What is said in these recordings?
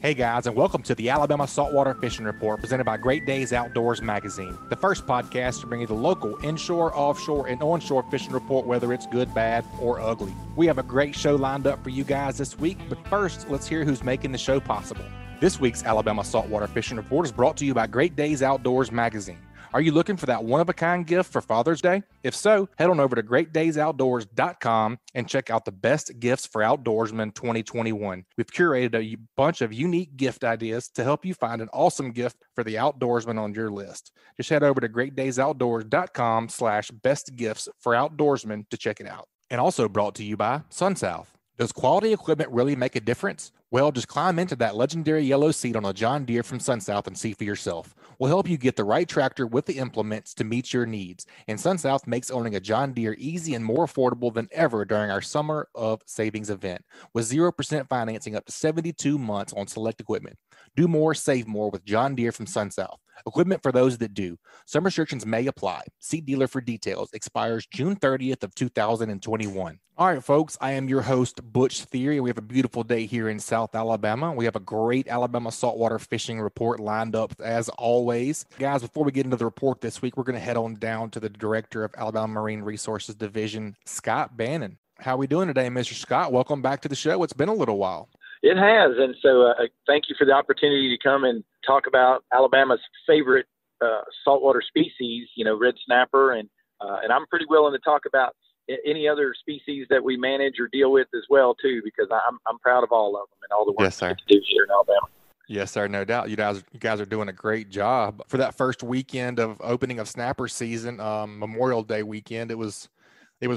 Hey guys, and welcome to the Alabama Saltwater Fishing Report presented by Great Days Outdoors Magazine, the first podcast to bring you the local inshore, offshore, and onshore fishing report, whether it's good, bad, or ugly. We have a great show lined up for you guys this week, but first, let's hear who's making the show possible. This week's Alabama Saltwater Fishing Report is brought to you by Great Days Outdoors Magazine. Are you looking for that one-of-a-kind gift for Father's Day? If so, head on over to greatdaysoutdoors.com and check out the best gifts for outdoorsmen 2021. We've curated a bunch of unique gift ideas to help you find an awesome gift for the outdoorsman on your list. Just head over to greatdaysoutdoors.com/bestgifts for outdoorsmen to check it out. And also brought to you by SunSouth. Does quality equipment really make a difference? Well, just climb into that legendary yellow seat on a John Deere from SunSouth and see for yourself. We'll help you get the right tractor with the implements to meet your needs. And SunSouth makes owning a John Deere easy and more affordable than ever during our Summer of Savings event, with 0% financing up to 72 months on select equipment. Do more, save more with John Deere from SunSouth. Equipment for those that do. Some restrictions may apply. See dealer for details. Expires June 30th of 2021. All right, folks, I am your host, Butch Theory. We have a beautiful day here in South Alabama. We have a great Alabama saltwater fishing report lined up as always. Guys, before we get into the report this week, we're going to head on down to the Director of Alabama Marine Resources Division, Scott Bannon. How are we doing today, Mr. Scott? Welcome back to the show. It's been a little while. It has, and so thank you for the opportunity to come and talk about Alabama's favorite saltwater species, red snapper, and I'm pretty willing to talk about any other species that we manage or deal with as well too, because I'm proud of all of them and all the work we get to do here in Alabama. Yes, sir, no doubt. You guys are doing a great job for that first weekend of opening of snapper season, Memorial Day weekend. It was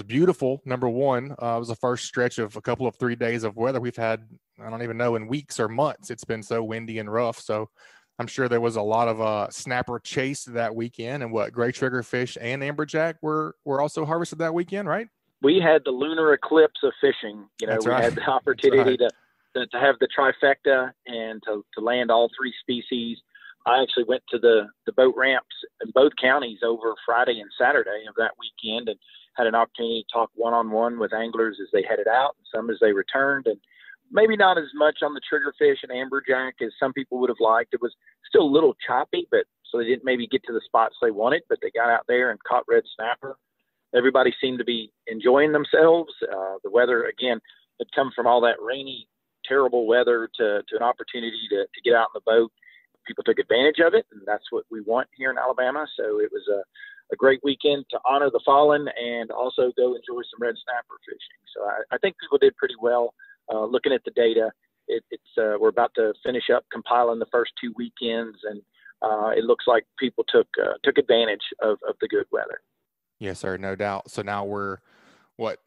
beautiful. Number one, it was the first stretch of a couple of 3 days of weather we've had. I don't even know, in weeks or months. It's been so windy and rough. So I'm sure there was a lot of snapper chase that weekend. And gray triggerfish and amberjack were also harvested that weekend, right? We had the lunar eclipse of fishing. That's we right. had the opportunity to have the trifecta and to land all three species. I actually went to the boat ramps in both counties over Friday and Saturday of that weekend and had an opportunity to talk one-on-one with anglers as they headed out and some as they returned. And maybe not as much on the triggerfish and amberjack as some people would have liked. It was still a little choppy, but so they didn't maybe get to the spots they wanted, but they got out there and caught red snapper. Everybody seemed to be enjoying themselves. The weather, again, had come from all that rainy, terrible weather to an opportunity to get out in the boat. People took advantage of it, and that's what we want here in Alabama. So it was a great weekend to honor the fallen and also go enjoy some red snapper fishing. So I think people did pretty well. Looking at the data, we're about to finish up compiling the first 2 weekends, and it looks like people took advantage of the good weather. Yes, sir, no doubt. So now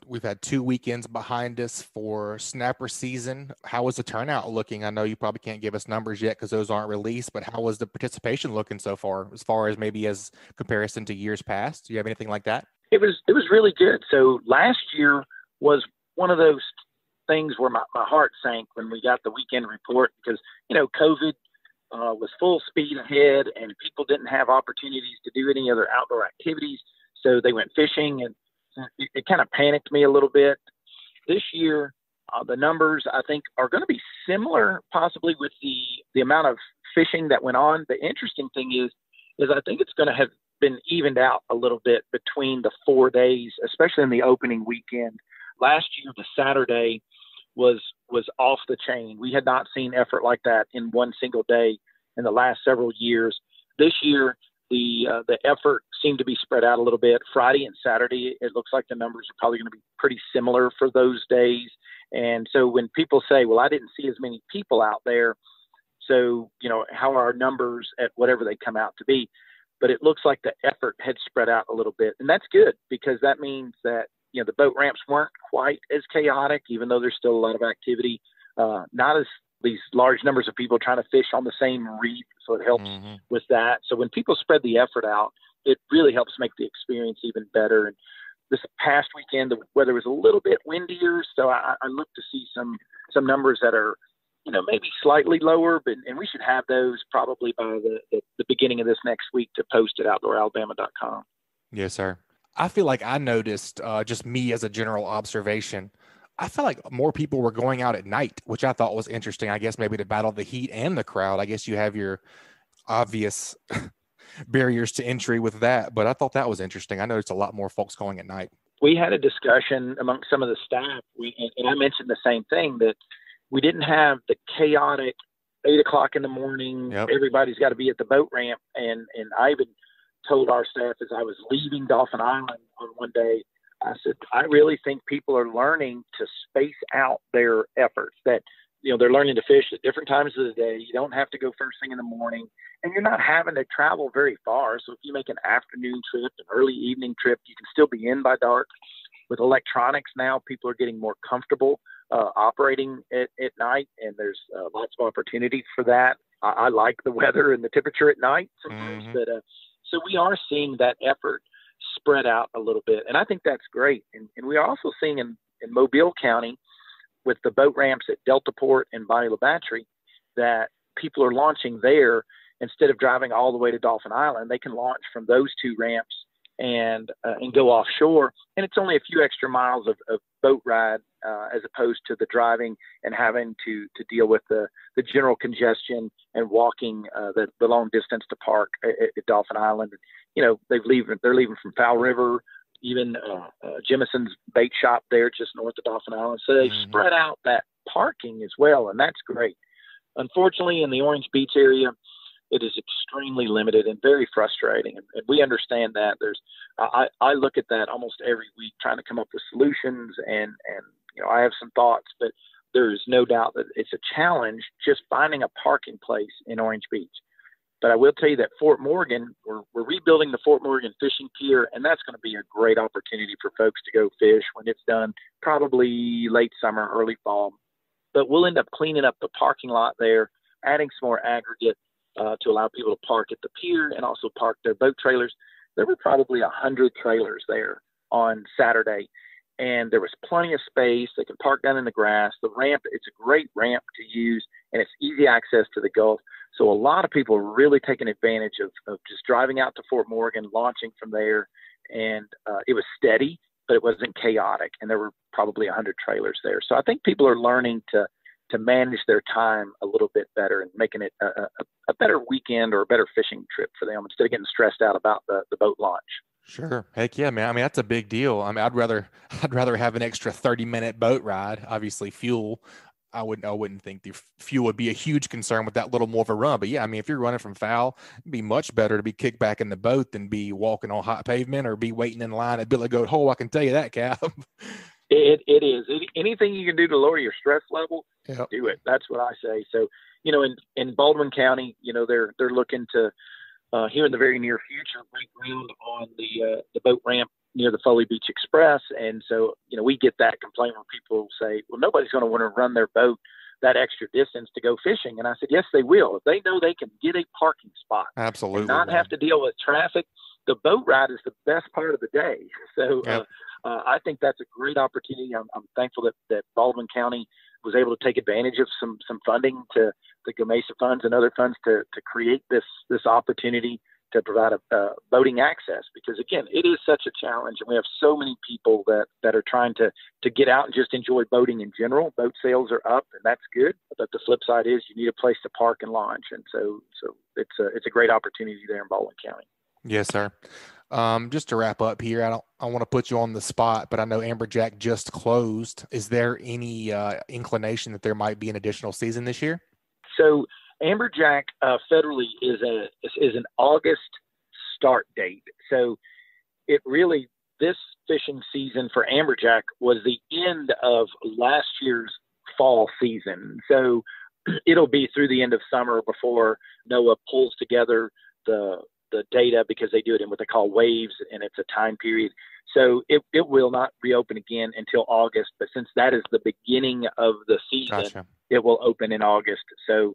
we've had 2 weekends behind us for snapper season. How was the turnout looking? I know you probably can't give us numbers yet because those aren't released, but how was the participation looking so far as maybe as comparison to years past? Do you have anything like that? It was really good. So last year was one of those things where my heart sank when we got the weekend report because, COVID was full speed ahead and people didn't have opportunities to do any other outdoor activities. So they went fishing, and it kind of panicked me a little bit. This year, the numbers, I think, are going to be similar, possibly with the amount of fishing that went on. The interesting thing is I think it's going to have been evened out a little bit between the 4 days, especially in the opening weekend. Last year, the Saturday was off the chain. We had not seen effort like that in one single day in the last several years. This year, the effort seemed to be spread out a little bit. Friday and Saturday, it looks like the numbers are probably going to be pretty similar for those days. And so when people say, well, I didn't see as many people out there, so, how are our numbers at whatever they come out to be? But it looks like the effort had spread out a little bit. And that's good because that means that, the boat ramps weren't quite as chaotic, even though there's still a lot of activity, not as these large numbers of people trying to fish on the same reef. So it helps with that. So when people spread the effort out, it really helps make the experience even better. And this past weekend, the weather was a little bit windier. So I look to see some numbers that are, maybe slightly lower, and we should have those probably by the beginning of this next week to post at outdooralabama.com. Yes, sir. I feel like I noticed, just me as a general observation, I felt like more people were going out at night, which I thought was interesting. I guess maybe to battle the heat and the crowd. I guess you have your obvious barriers to entry with that, but I thought that was interesting. I noticed a lot more folks going at night. We had a discussion among some of the staff, and I mentioned the same thing, that we didn't have the chaotic 8 o'clock in the morning. Yep. Everybody's got to be at the boat ramp. And I even told our staff as I was leaving Dolphin Island on one day, I said, I really think people are learning to space out their efforts, that, they're learning to fish at different times of the day. You don't have to go first thing in the morning, and you're not having to travel very far. So if you make an afternoon trip, an early evening trip, you can still be in by dark. With electronics now, people are getting more comfortable operating at night, and there's lots of opportunity for that. I like the weather and the temperature at night sometimes, but so we are seeing that effort spread out a little bit, and I think that's great. And we are also seeing in Mobile County, with the boat ramps at Deltaport and Bonnie La Battery, that people are launching there instead of driving all the way to Dolphin Island. They can launch from those two ramps and go offshore, and it's only a few extra miles of boat ride as opposed to the driving and having to deal with the general congestion and walking the long distance to park at Dolphin Island. They're leaving from Fowl River, even Jemison's bait shop there just north of Dolphin Island. So they've spread out that parking as well, and that's great. Unfortunately, in the Orange Beach area, it is extremely limited and very frustrating. And we understand that. I look at that almost every week, trying to come up with solutions, and I have some thoughts, but there's no doubt that it's a challenge just finding a parking place in Orange Beach. But I will tell you that Fort Morgan, we're rebuilding the Fort Morgan fishing pier, and that's going to be a great opportunity for folks to go fish when it's done, probably late summer, early fall. But we'll end up cleaning up the parking lot there, adding some more aggregate to allow people to park at the pier and also park their boat trailers. There were probably 100 trailers there on Saturday, and there was plenty of space. They can park down in the grass. The ramp, it's a great ramp to use, and it's easy access to the Gulf. So a lot of people are really taking advantage of just driving out to Fort Morgan, launching from there. And it was steady, but it wasn't chaotic. And there were probably 100 trailers there. So I think people are learning to manage their time a little bit better and making it a better weekend or a better fishing trip for them instead of getting stressed out about the boat launch. Sure. Heck yeah, man. I mean, that's a big deal. I mean, I'd rather have an extra 30-minute boat ride. Obviously, fuel. I wouldn't think the fuel would be a huge concern with that little more of a run. But yeah, I mean, if you're running from foul, it'd be much better to be kicked back in the boat than be walking on hot pavement or be waiting in line at Billy Goat Hole. I can tell you that, Cap. It is. Anything you can do to lower your stress level, do it. That's what I say. So, in Baldwin County, they're looking to here in the very near future break ground on the boat ramp near the Foley Beach Express. And so, we get that complaint where people say, well, nobody's going to want to run their boat that extra distance to go fishing. And I said, yes, they will. If they know they can get a parking spot, absolutely, and not have to deal with traffic, the boat ride is the best part of the day. So I think that's a great opportunity. I'm thankful that Baldwin County was able to take advantage of some funding to the Gamesa funds and other funds to create this opportunity to provide a boating access, because again, it is such a challenge, and we have so many people that are trying to get out and just enjoy boating in general. Boat sales are up, and that's good, but the flip side is you need a place to park and launch, and so it's a great opportunity there in Baldwin County. Yes, sir. Just to wrap up here, I want to put you on the spot, but I know Amberjack just closed. Is there any inclination that there might be an additional season this year? So Amberjack federally is an August start date. So it really, this fishing season for Amberjack was the end of last year's fall season. So it'll be through the end of summer before NOAA pulls together the data, because they do it in what they call waves, and it's a time period. So it will not reopen again until August, but since that is the beginning of the season, Gotcha. It will open in August. So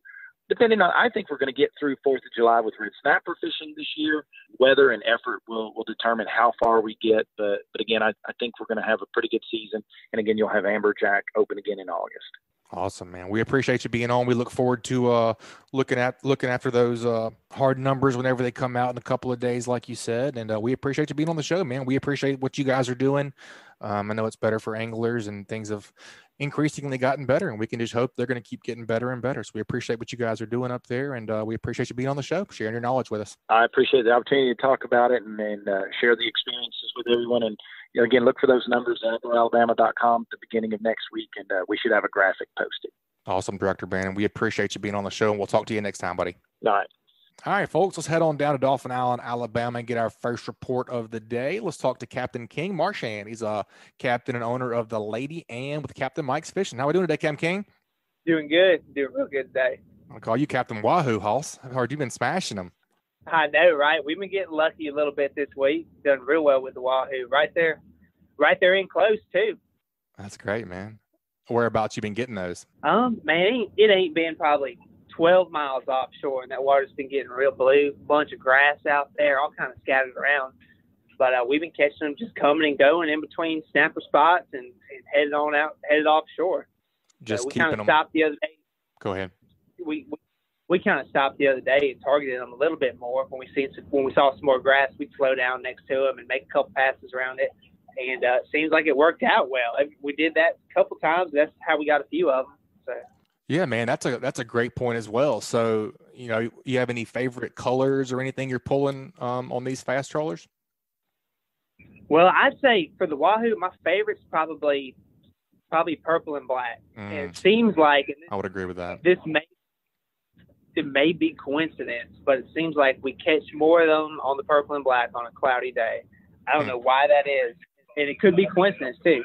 depending on, I think we're going to get through 4th of July with red snapper fishing this year. Weather and effort will determine how far we get. But again, I think we're going to have a pretty good season. And again, you'll have Amberjack open again in August. Awesome, man. We appreciate you being on. We look forward to looking after those hard numbers whenever they come out in a couple of days, like you said. And we appreciate you being on the show, man. We appreciate what you guys are doing. I know it's better for anglers, and things have increasingly gotten better, and we can just hope they're going to keep getting better and better. So we appreciate what you guys are doing up there, and we appreciate you being on the show, sharing your knowledge with us. I appreciate the opportunity to talk about it and share the experiences with everyone. And again, look for those numbers at outdooralabama.com at the beginning of next week, and we should have a graphic posted. Awesome, Director Bannon. We appreciate you being on the show, and we'll talk to you next time, buddy. All right. All right, folks, let's head on down to Dauphin Island, Alabama, and get our first report of the day. Let's talk to Captain King Marchand. He's a captain and owner of the Lady Ann with Captain Mike's Fishing. How are we doing today, Captain King? Doing good. Doing real good today. I'll call you Captain Wahoo, Hoss. I've heard you've been smashing them. I know, right? We've been getting lucky a little bit this week. Done real well with the Wahoo. Right there in close, too. That's great, man. Whereabouts you been getting those? Man, it ain't been probably 12 miles offshore, and that water's been getting real blue. Bunch of grass out there, all kind of scattered around. But we've been catching them just coming and going in between snapper spots and headed offshore. Just we keeping kind of them. stopped the other day. Go ahead. We kind of stopped the other day and targeted them a little bit more. When we saw some more grass, we'd slow down next to them and make a couple passes around it. And it seems like it worked out well. We did that a couple times. That's how we got a few of them. So. Yeah, man, that's a great point as well. So, you have any favorite colors or anything you're pulling on these fast trawlers? Well, I'd say for the Wahoo, my favorite's probably purple and black. And it seems like I would agree with that. It may be coincidence, but it seems like we catch more of them on the purple and black on a cloudy day. I don't know why that is, and it could be coincidence too.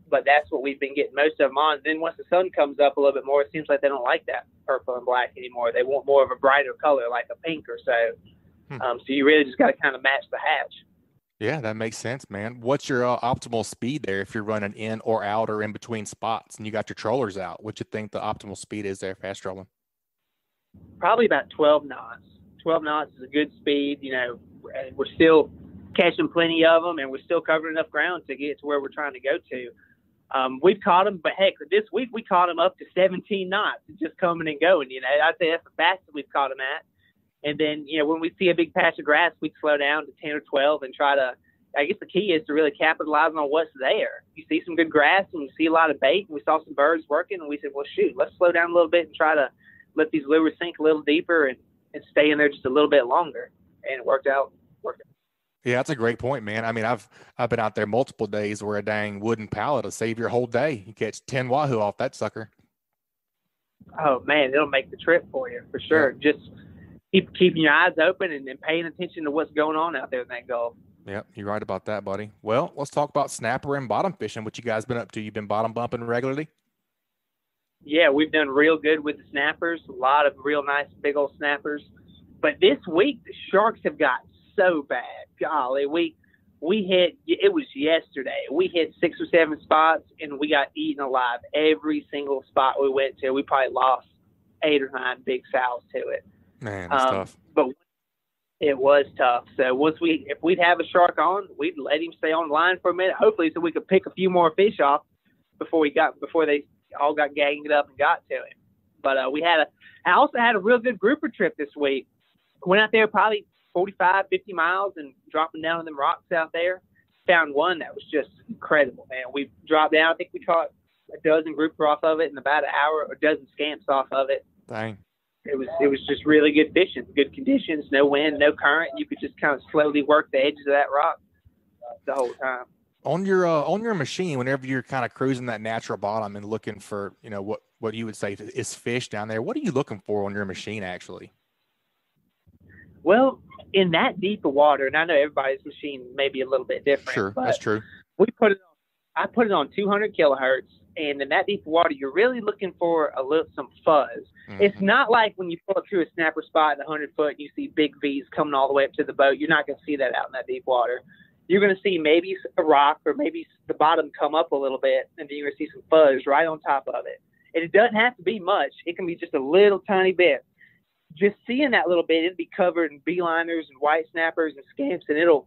But that's what we've been getting most of them on. Then once the sun comes up a little bit more, it seems like they don't like that purple and black anymore. They want more of a brighter color, like a pink or so. So you really just got to kind of match the hatch. Yeah, that makes sense, man. What's your optimal speed there if you're running in or out or in between spots and you got your trollers out? What you think the optimal speed is there fast trolling? Probably about 12 knots. 12 knots is a good speed. We're still catching plenty of them, and we're still covering enough ground to get to where we're trying to go to. We've caught them, but heck, this week we caught them up to 17 knots, just coming and going. I'd say that's the fastest we've caught them at. And then, when we see a big patch of grass, we'd slow down to 10 or 12 and try to, I guess the key is to really capitalize on what's there. You see some good grass and you see a lot of bait, and we saw some birds working, and we said, well, shoot, let's slow down a little bit and try to let these lures sink a little deeper and stay in there just a little bit longer. And it worked out. Yeah, that's a great point, man. I mean, I've been out there multiple days where a dang wooden pallet will save your whole day. You catch 10 wahoo off that sucker. Oh, man, it'll make the trip for you, for sure. Yeah. Just keeping your eyes open and paying attention to what's going on out there in that Gulf. Yep, you're right about that, buddy. Well, let's talk about snapper and bottom fishing. What you guys been up to? You've been bottom bumping regularly? Yeah, we've done real good with the snappers. A lot of real nice big old snappers. But this week, the sharks have got so bad. Golly, we hit, it was yesterday, we hit 6 or 7 spots, and we got eaten alive every single spot we went to. We probably lost 8 or 9 big sows to it. Man, that's tough. But it was tough. So if we'd have a shark on, we'd let him stay on the line for a minute, hopefully, so we could pick a few more fish off before they all got ganged up and got to him. But I also had a real good grouper trip this week. Went out there probably 45, 50 miles and dropping down on them rocks out there. Found one that was just incredible, man. We dropped down. I think we caught a dozen grouper off of it in about an hour, or a dozen scamps off of it. Dang. It was just really good fishing, good conditions, no wind, no current. You could just kind of slowly work the edges of that rock the whole time. On your machine, whenever you're kind of cruising that natural bottom and looking for, what you would say is fish down there, what are you looking for on your machine actually? Well, in that deep of water, and I know everybody's machine may be a little bit different. Sure, that's true. I put it on 200 kilohertz, and in that deep of water, you're really looking for some fuzz. Mm-hmm. It's not like when you pull up through a snapper spot at 100 foot and you see big V's coming all the way up to the boat. You're not going to see that out in that deep water. You're going to see maybe a rock or maybe the bottom come up a little bit, and then you're going to see some fuzz right on top of it. And it doesn't have to be much. It can be just a little tiny bit. Just seeing that little bit, it'll be covered in beeliners and white snappers and scamps, and it'll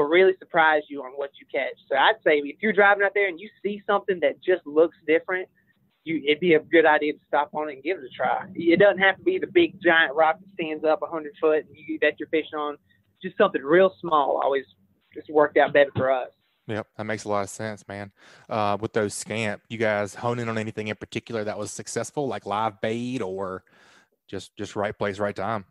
really surprise you on what you catch. So I'd say if you're driving out there and you see something that just looks different, it'd be a good idea to stop on it and give it a try. It doesn't have to be the big giant rock that stands up 100 foot and that you're fishing on. Just something real small always just worked out better for us. Yep, that makes a lot of sense, man. With those scamp, you guys hone in on anything in particular that was successful, like live bait or just right place, right time?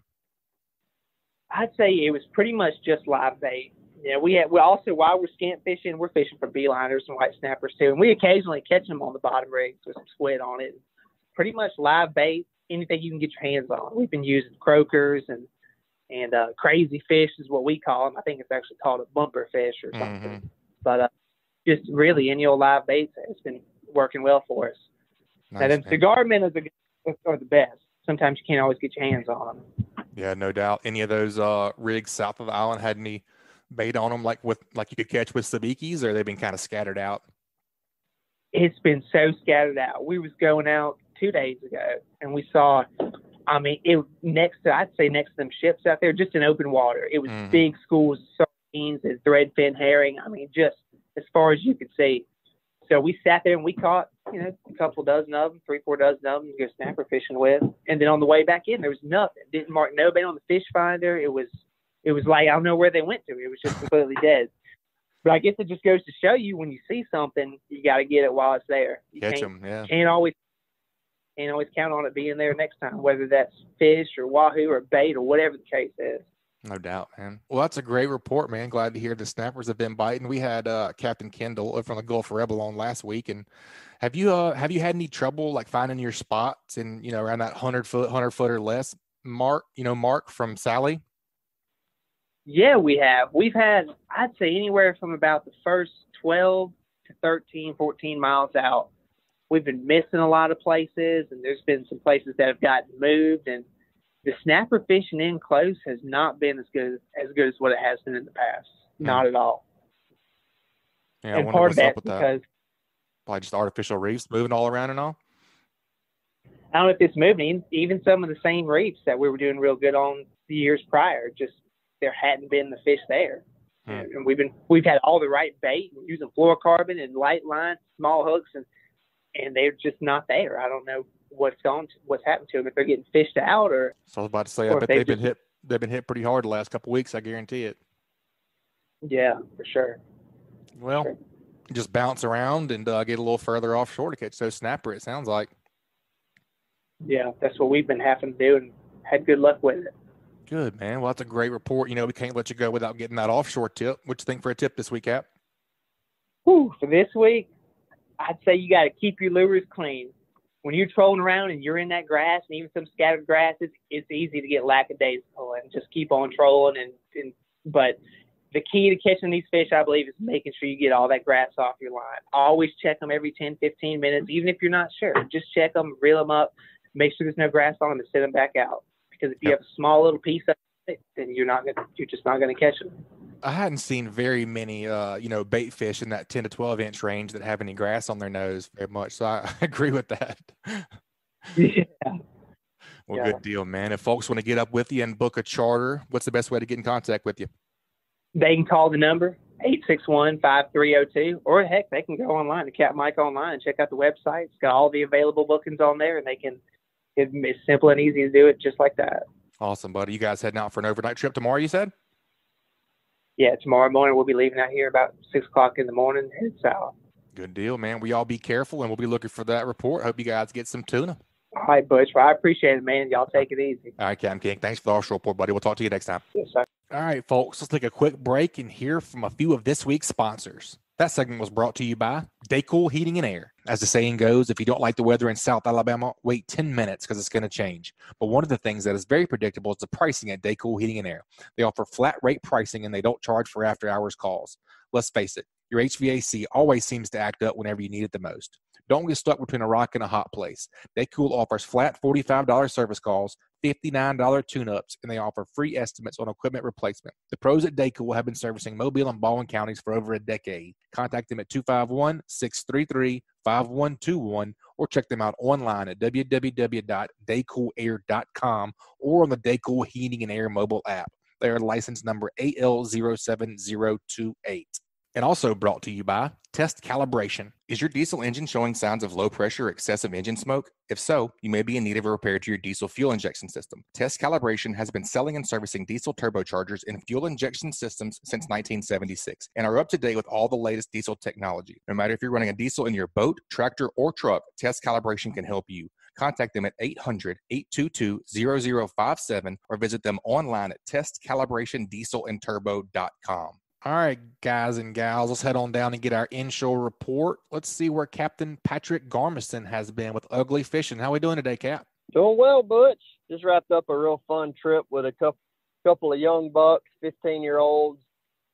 I'd say it was pretty much just live bait. Yeah, we also, while we're scamp fishing, we're fishing for beeliners and white snappers too, and we occasionally catch them on the bottom rigs with some squid on it. Pretty much live bait, anything you can get your hands on. We've been using croakers and crazy fish is what we call them. I think it's actually called a bumper fish or something. Mm-hmm. But just really any old live baits has been working well for us. Nice, and then man. cigar minnows are the best. Sometimes you can't always get your hands on them. Yeah, no doubt. Any of those rigs south of the island had any bait on them, like you could catch with sabikis, or they've been kind of scattered out? It's been so scattered out. We was going out 2 days ago, and we saw, it next to them ships out there, just in open water. It was big schools of sardines and threadfin herring. Just as far as you could see. So we sat there and we caught, a couple dozen of them, 3-4 dozen of them to go snapper fishing with. And then on the way back in, there was nothing. Didn't mark no bait on the fish finder. It was like, I don't know where they went to. It was just completely dead. But I guess it just goes to show you, when you see something, you got to get it while it's there. You Catch them, yeah. Can't always count on it being there next time, whether that's fish or wahoo or bait or whatever the case is. No doubt, man. Well, that's a great report, man. Glad to hear the snappers have been biting. We had Captain Kendall from the Gulf Rebel on last week, and have you had any trouble like finding your spots and around that 100 foot or less mark? Mark from Sally. Yeah, we have. We've had, I'd say, anywhere from about the first 12 to 13, 14 miles out. We've been missing a lot of places, and there's been some places that have gotten moved, and the snapper fishing in close has not been as good as what it has been in the past. Not at all. Yeah, and part of that's because probably just artificial reefs moving all around and all. I don't know if it's moving. Even some of the same reefs that we were doing real good on the years prior, just there hadn't been the fish there. And we've had all the right bait, using fluorocarbon and light line, small hooks, and they're just not there. I don't know what's happened to them, if they're getting fished out or. So I was about to say, I bet they've been hit pretty hard the last couple of weeks. I guarantee it. Yeah, for sure. Well, just bounce around and get a little further offshore to catch those snapper, it sounds like. Yeah, that's what we've been having to do and had good luck with it. Good, man. Well, that's a great report. We can't let you go without getting that offshore tip. What you think for a tip this week, Cap? For this week, I'd say you got to keep your lures clean. When you're trolling around and you're in that grass and even some scattered grasses, it's easy to get lackadaisical and just keep on trolling. But the key to catching these fish, I believe, is making sure you get all that grass off your line. Always check them every 10, 15 minutes, even if you're not sure. Just check them, reel them up, make sure there's no grass on them, and set them back out. Because if you have a small little piece of it, then you're just not going to catch them. I hadn't seen very many, bait fish in that 10 to 12 inch range that have any grass on their nose very much. So I agree with that. Yeah. Well, Good deal, man. If folks want to get up with you and book a charter, what's the best way to get in contact with you? They can call the number 861-5302, or heck, they can go online to Capt Mike online and check out the website. It's got all the available bookings on there, and it's simple and easy to do it just like that. Awesome, buddy. You guys heading out for an overnight trip tomorrow, you said? Yeah, tomorrow morning we'll be leaving out here about 6 o'clock in the morning, head south. Good deal, man. We all be careful, and we'll be looking for that report. Hope you guys get some tuna. All right, Butch. Well, I appreciate it, man. Y'all take it easy. All right, Captain King. Thanks for the offshore report, buddy. We'll talk to you next time. Yes, sir. All right, folks. Let's take a quick break and hear from a few of this week's sponsors. That segment was brought to you by Daycool Heating and Air. As the saying goes, if you don't like the weather in South Alabama, wait 10 minutes because it's going to change. But one of the things that is very predictable is the pricing at Daycool Heating and Air. They offer flat rate pricing and they don't charge for after hours calls. Let's face it, your HVAC always seems to act up whenever you need it the most. Don't get stuck between a rock and a hot place. Daycool offers flat $45 service calls, $59 tune-ups, and they offer free estimates on equipment replacement. The pros at Daycool have been servicing Mobile and Baldwin counties for over a decade. Contact them at 251-633-5121 or check them out online at www.daycoolair.com or on the Daycool Heating and Air mobile app. They are license number AL07028. And also brought to you by Test Calibration. Is your diesel engine showing signs of low pressure or excessive engine smoke? If so, you may be in need of a repair to your diesel fuel injection system. Test Calibration has been selling and servicing diesel turbochargers and fuel injection systems since 1976 and are up to date with all the latest diesel technology. No matter if you're running a diesel in your boat, tractor, or truck, Test Calibration can help you. Contact them at 800-822-0057 or visit them online at testcalibratondieselandturbo.com. All right, guys and gals, let's head on down and get our inshore report. Let's see where Captain Patric Garmeson has been with Ugly Fishing. How are we doing today, Cap? Doing well, Butch. Just wrapped up a real fun trip with a couple of young bucks, 15-year-olds.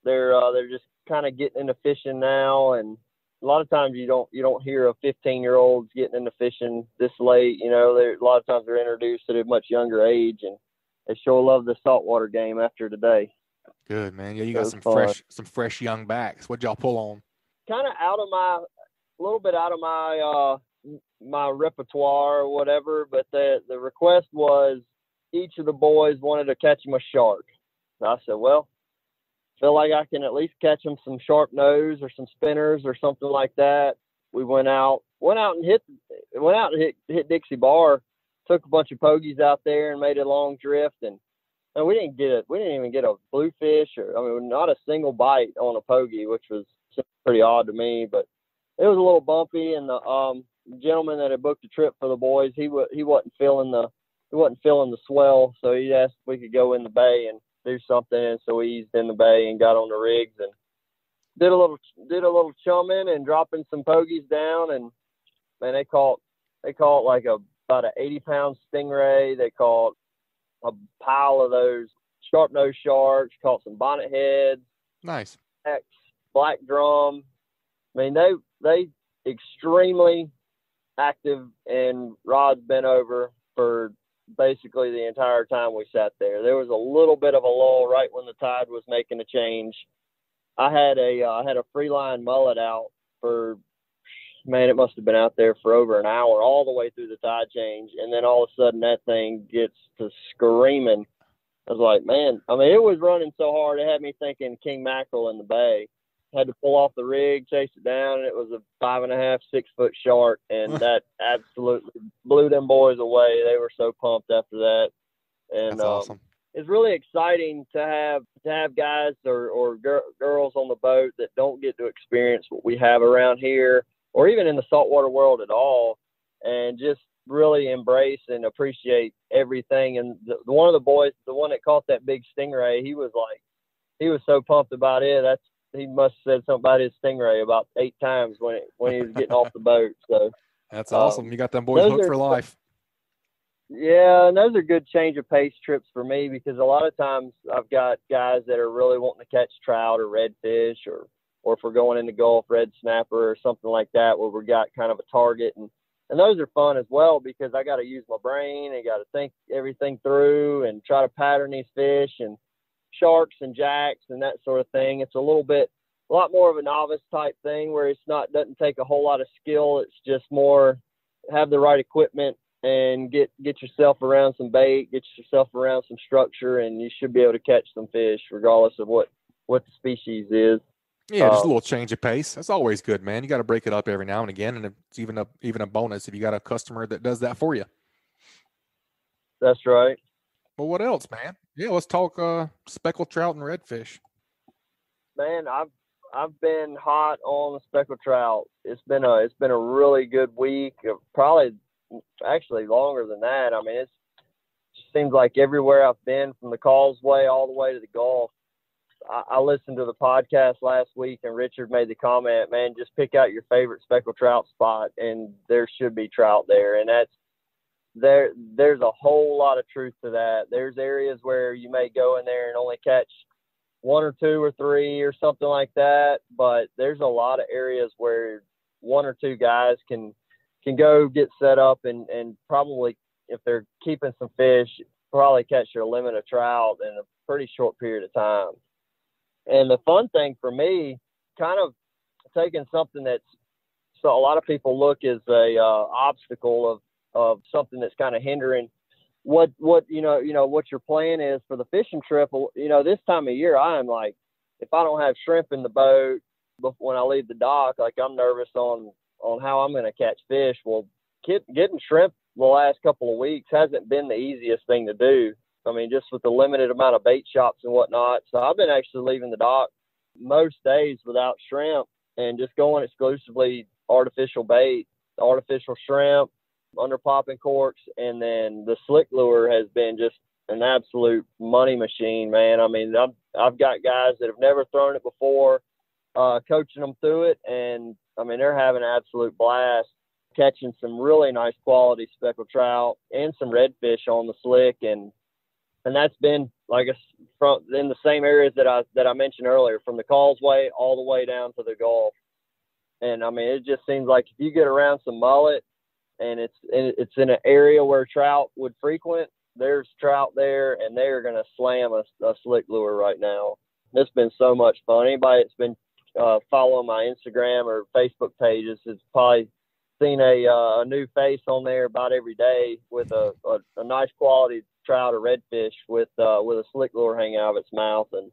They're just kind of getting into fishing now, and a lot of times you don't hear of 15-year-olds getting into fishing this late. You know, a lot of times they're introduced at a much younger age, and they sure love the saltwater game after today. Good, man. Yeah, you got some fresh young backs. What'd y'all pull on? Kind of a little bit out of my repertoire or whatever, but the request was each of the boys wanted to catch him a shark. So I said, well, feel like I can at least catch him some sharp nose or some spinners or something like that. We went out and hit Dixie Bar, took a bunch of pogies out there and made a long drift, and we didn't even get a bluefish not a single bite on a pogie, which was pretty odd to me, but it was a little bumpy. And the gentleman that had booked a trip for the boys, he wasn't feeling the swell, so he asked if we could go in the bay and do something. And so we eased in the bay and got on the rigs and did a little chumming and dropping some pogies down. And man, they caught like about an 80-pound stingray. They caught a pile of those sharp-nosed sharks, caught some bonnet heads. Nice. Black drum. I mean, they extremely active, and rods bent over for basically the entire time we sat there. There was a little bit of a lull right when the tide was making a change. I had a free line mullet out for, man, it must have been out there for over an hour, all the way through the tide change. And then all of a sudden that thing gets to screaming. I was like, man, I mean, it was running so hard. It had me thinking king mackerel in the bay. Had to pull off the rig, chase it down, and it was a 5.5, 6 foot shark. And that absolutely blew them boys away. They were so pumped after that. And that's awesome. It's really exciting to have guys or girls on the boat that don't get to experience what we have around here, or even in the saltwater world at all, and just really embrace and appreciate everything. And one of the boys, the one that caught that big stingray, he was so pumped about it. He must have said something about his stingray about 8 times when he was getting off the boat. So that's awesome. You got them boys hooked for life. Yeah, and those are good change of pace trips for me, because a lot of times I've got guys that are really wanting to catch trout or redfish, or if we're going in the Gulf, red snapper or something like that, where we got kind of a target. And those are fun as well, because I got to use my brain and got to think everything through and try to pattern these fish and sharks and jacks and that sort of thing. It's a lot more of a novice type thing, where doesn't take a whole lot of skill. It's just more have the right equipment and get yourself around some bait, get yourself around some structure, and you should be able to catch some fish regardless of what the species is. Yeah, just a little change of pace. That's always good, man. You got to break it up every now and again, and it's even a bonus if you got a customer that does that for you. That's right. Well, what else, man? Yeah, let's talk speckled trout and redfish. Man, I've been hot on the speckled trout. It's been a really good week. Probably actually longer than that. I mean, it seems like everywhere I've been, from the Causeway all the way to the Gulf. I listened to the podcast last week, and Richard made the comment, man, just pick out your favorite speckled trout spot, and there should be trout there. And there's a whole lot of truth to that. There's areas where you may go in there and only catch 1 or 2 or 3 or something like that, but there's a lot of areas where 1 or 2 guys can go get set up and probably, if they're keeping some fish, probably catch their limit of trout in a pretty short period of time. And the fun thing for me, kind of taking something so a lot of people look as a obstacle of something that's kind of hindering what what your plan is for the fishing trip. This time of year, I am like, if I don't have shrimp in the boat, when I leave the dock, like I'm nervous on how I'm going to catch fish. Well, getting shrimp the last couple of weeks hasn't been the easiest thing to do. I mean, just with the limited amount of bait shops and whatnot. So I've been actually leaving the dock most days without shrimp and just going exclusively artificial bait, artificial shrimp, under popping corks, and then the slick lure has been just an absolute money machine, man. I mean, I've got guys that have never thrown it before, coaching them through it, and I mean, they're having an absolute blast catching some really nice quality speckled trout and some redfish on the slick, and that's been like from in the same areas that I mentioned earlier, from the causeway all the way down to the Gulf. And I mean, it just seems like if you get around some mullet and it's in an area where trout would frequent, there's trout there, and they're going to slam a slick lure right now. It's been so much fun. Anybody that's been following my Instagram or Facebook pages has probably seen a new face on there about every day with a nice quality trout or redfish with a slick lure hanging out of its mouth. And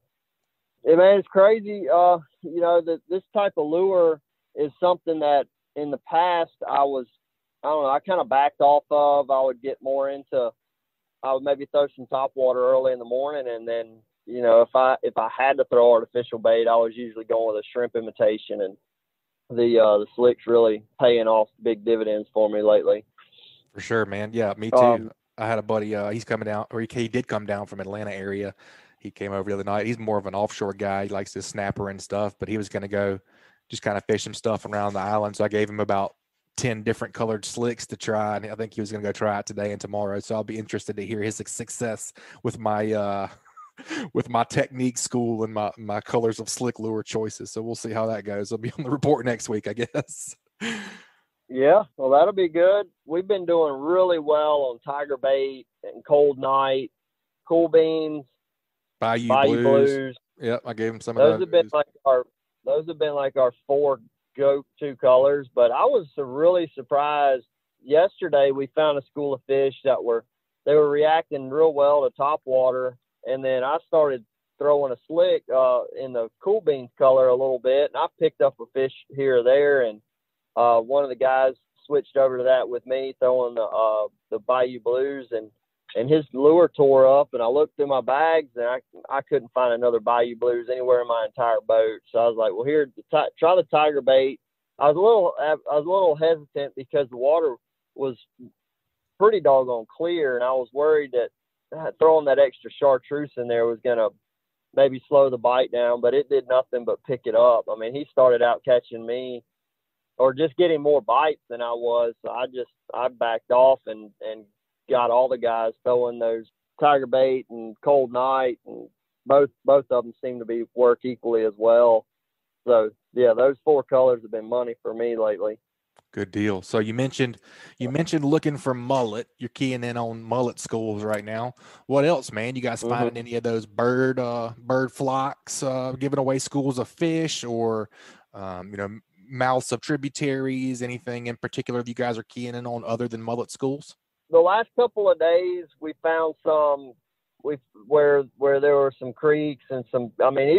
man, it's crazy. You know, that this type of lure is something that in the past I kind of backed off of. I would get more into, I would maybe throw some top water early in the morning, and then, you know, if I had to throw artificial bait, I was usually going with a shrimp imitation, and the slick's really paying off big dividends for me lately. For sure, man. Yeah, me too. I had a buddy, he's coming down, or he did come down from Atlanta area. He came over the other night. He's more of an offshore guy. He likes his snapper and stuff, but he was going to go just kind of fish some stuff around the island. So I gave him about 10 different colored slicks to try, and I think he was going to go try it today and tomorrow. So I'll be interested to hear his success with my with my technique school and my colors of slick lure choices. So we'll see how that goes. I'll be on the report next week, I guess. Yeah, well, that'll be good. We've been doing really well on tiger bait and cold night, cool beans, Bayou Blues. Yep, I gave him some of those. Those have been like our 4 go-to colors. But I was really surprised. Yesterday we found a school of fish that were reacting real well to top water, and then I started throwing a slick in the cool beans color a little bit, and I picked up a fish here or there, and one of the guys switched over to that with me, throwing the Bayou Blues, and his lure tore up, and I looked through my bags, and I couldn't find another Bayou Blues anywhere in my entire boat. So I was like, well, here, try the tiger bait. I was a little hesitant because the water was pretty doggone clear, and I was worried that throwing that extra chartreuse in there was going to maybe slow the bite down, but it did nothing but pick it up. I mean, he started out catching me or just getting more bites than I was. So I backed off and got all the guys throwing those tiger bait and cold night, and both of them seem to work equally as well. So yeah, those 4 colors have been money for me lately. Good deal. So you mentioned looking for mullet. You're keying in on mullet schools right now. What else, man? You guys finding any of those bird flocks giving away schools of fish, or mouths of tributaries? Anything in particular that you guys are keying in on other than mullet schools? The last couple of days we found some where there were some creeks and some, I mean,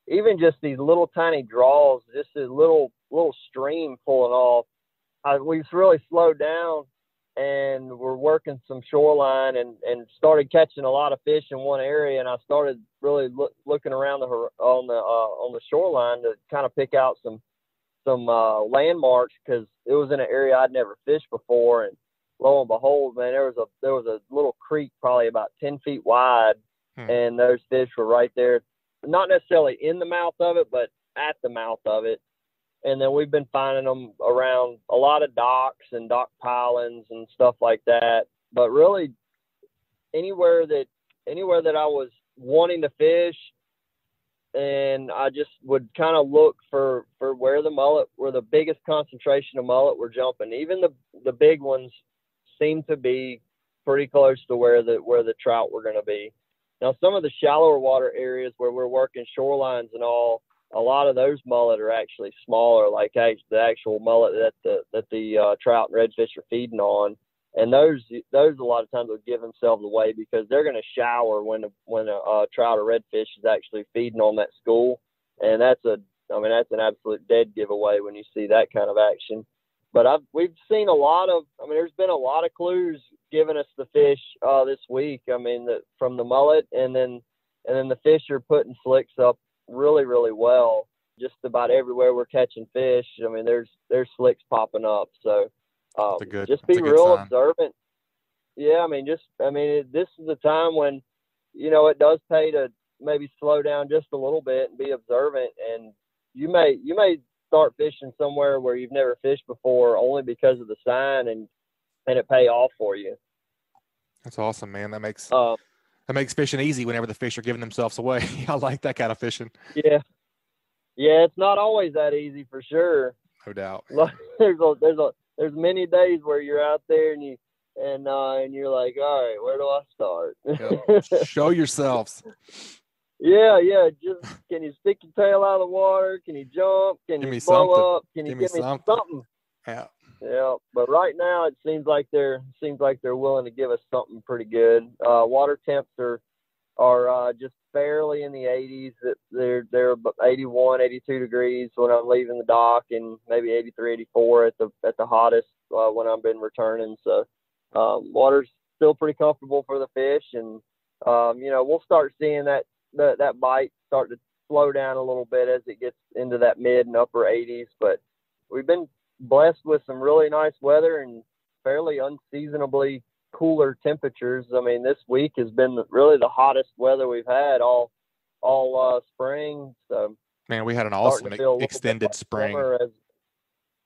even just these little tiny draws, just a little stream pulling off. We've really slowed down, and we're working some shoreline and started catching a lot of fish in one area. And I started really looking around on the shoreline to kind of pick out some landmarks, because it was in an area I'd never fished before. And lo and behold, man, there was a little creek probably about 10 feet wide, and those fish were right there, not necessarily in the mouth of it, but at the mouth of it. And then we've been finding them around a lot of docks and dock pilings and stuff like that. But really, anywhere that I was wanting to fish, and I just would kind of look for where the biggest concentration of mullet were jumping. Even the big ones seem to be pretty close to where the trout were going to be. Now, some of the shallower water areas where we're working shorelines and all, a lot of those mullet are actually smaller, like the actual mullet that the trout and redfish are feeding on. And those a lot of times will give themselves away because they're going to shower when a trout or redfish is actually feeding on that school. And that's I mean, that's an absolute dead giveaway when you see that kind of action. But we've seen a lot of, I mean, there's been a lot of clues giving us the fish this week. I mean, from the mullet, and then the fish are putting slicks up really, really well. Just about everywhere we're catching fish, I mean, there's slicks popping up. So just be real observant. Yeah, I mean, this is a time when, you know, it does pay to maybe slow down just a little bit and be observant. And you may start fishing somewhere where you've never fished before only because of the sign, and it pay off for you. That's awesome, man. That makes fishing easy whenever the fish are giving themselves away. I like that kind of fishing. Yeah, it's not always that easy for sure. No doubt. There's many days where you're out there and you're like, all right, where do I start? Yep. Show yourselves. Yeah. Just, can you stick your tail out of the water? Can you jump? Can you blow up? Can you give me something? Yeah. Yeah. But right now it seems like they're willing to give us something pretty good. Water temps are just barely in the 80s. They're 81, 82 degrees when I'm leaving the dock, and maybe 83, 84 at the hottest when I've been returning. So water's still pretty comfortable for the fish, and you know, we'll start seeing that bite start to slow down a little bit as it gets into that mid and upper 80s. But we've been blessed with some really nice weather and fairly unseasonably cooler temperatures. I mean, this week has been really the hottest weather we've had all spring. So man, we had an awesome extended spring.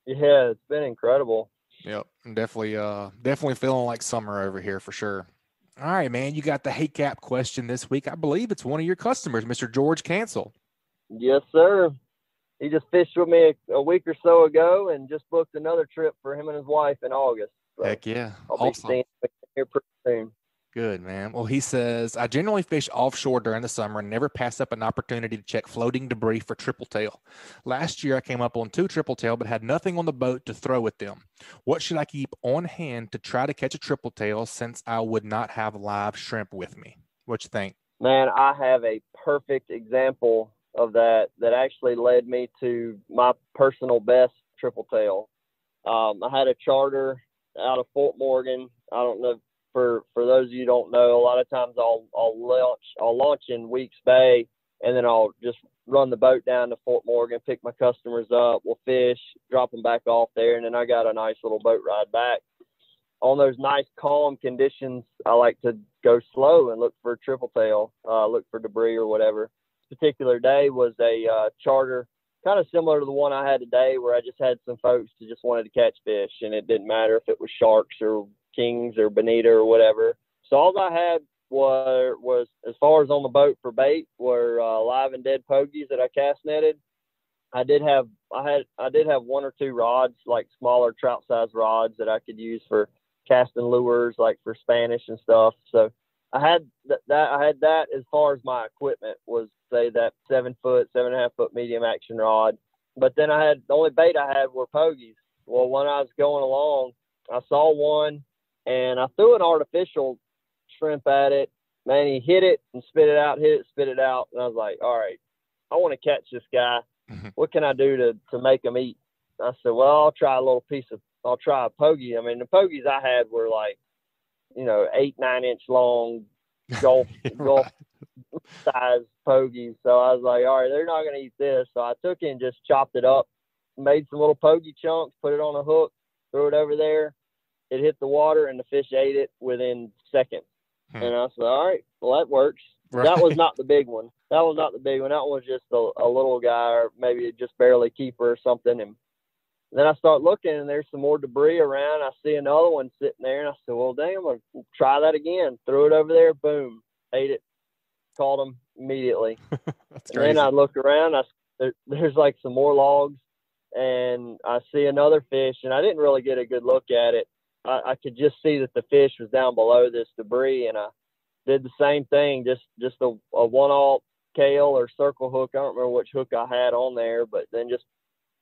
Yeah, it's been incredible. Yep, definitely feeling like summer over here for sure. All right, man, you got the Hey Cap question this week. I believe it's one of your customers, Mr. George Cancel. Yes, sir. He just fished with me a week or so ago and just booked another trip for him and his wife in August. So heck yeah. I'll be seeing him here pretty soon. Good, man. Well, he says, I generally fish offshore during the summer and never pass up an opportunity to check floating debris for triple tail. Last year, I came up on 2 triple tail, but had nothing on the boat to throw at them. What should I keep on hand to try to catch a triple tail since I would not have live shrimp with me? What you think? Man, I have a perfect example of that actually led me to my personal best triple tail. I had a charter out of Fort Morgan. I don't know. For those of you who don't know, a lot of times I'll launch in Weeks Bay, and then I'll just run the boat down to Fort Morgan, pick my customers up, we'll fish, drop them back off there, and then I got a nice little boat ride back. On those nice calm conditions, I like to go slow and look for triple tail, look for debris or whatever. This particular day was a charter, kind of similar to the one I had today, where I just had some folks who just wanted to catch fish, and it didn't matter if it was sharks or kings or bonita or whatever. So all I had was as far as on the boat for bait were live and dead pogies that I cast netted. I did have 1 or 2 rods, like smaller trout size rods that I could use for casting lures, like for Spanish and stuff. So I had that as far as my equipment was, say, that 7.5 foot medium action rod. But then the only bait I had were pogies. Well, when I was going along, I saw one, and I threw an artificial shrimp at it. Man, he hit it and spit it out, And I was like, all right, I want to catch this guy. What can I do to make him eat? I said, well, I'll try a pogie. I mean, the pogies I had were like, 8-9 inch long golf size pogies. So I was like, all right, they're not going to eat this. So I took it and just chopped it up, made some little pogie chunks, put it on a hook, threw it over there. It hit the water, and the fish ate it within seconds. And I said, all right, well, that works. Right. That was not the big one. That one was just a little guy, or maybe just barely keeper or something. And then I start looking, and there's some more debris around. I see another one sitting there, and I said, well, dang, I'm going to try that again. Threw it over there. Boom. Ate it. Caught him immediately. That's crazy. And then I look around. There's like some more logs, and I see another fish, and I didn't really get a good look at it. I could just see that the fish was down below this debris, and I did the same thing, just a 1/0 Kale or circle hook. I don't remember which hook I had on there, but then just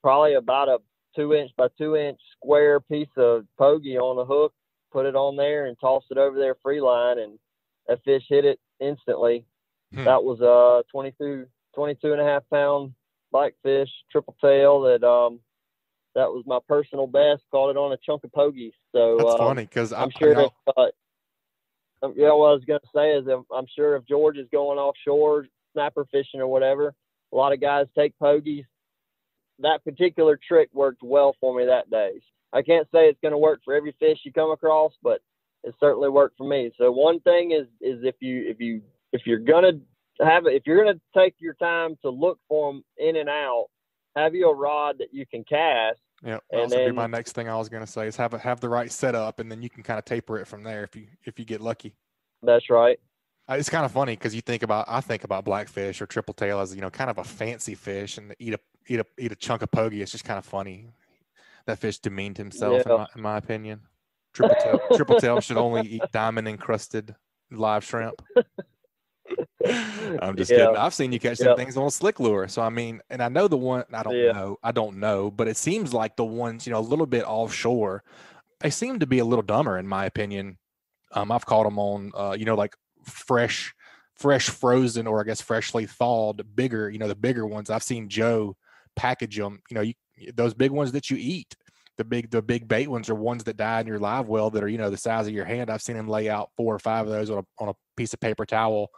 probably about a 2-inch by 2-inch square piece of pogie on the hook, put it on there and tossed it over there free line, and that fish hit it instantly. That was a 22 and a half pound blackfish, triple tail that was my personal best. Caught it on a chunk of pogies. So that's funny because I'm sure what I was going to say is I'm sure if George is going offshore snapper fishing or whatever, a lot of guys take pogies. That particular trick worked well for me that day. I can't say it's going to work for every fish you come across, but it certainly worked for me. So one thing is if you're going to take your time to look for them in and out, have you a rod that you can cast. Yeah, that would be my next thing I was going to say is have the right setup, and then you can kind of taper it from there if you get lucky. That's right. It's kind of funny because I think about blackfish or triple tail as kind of a fancy fish, and eat a chunk of pogie. It's just kind of funny. That fish demeaned himself, in my opinion. Triple tail should only eat diamond encrusted live shrimp. I'm just kidding. I've seen you catch some things on a slick lure. So I mean, and I know the one. I don't know, but it seems like the ones a little bit offshore, they seem to be a little dumber in my opinion. I've caught them on like fresh frozen, or I guess freshly thawed, bigger. The bigger ones. I've seen Joe package them. Those big ones that you eat. The big bait ones are ones that die in your live well that are the size of your hand. I've seen him lay out 4 or 5 of those on a piece of paper towel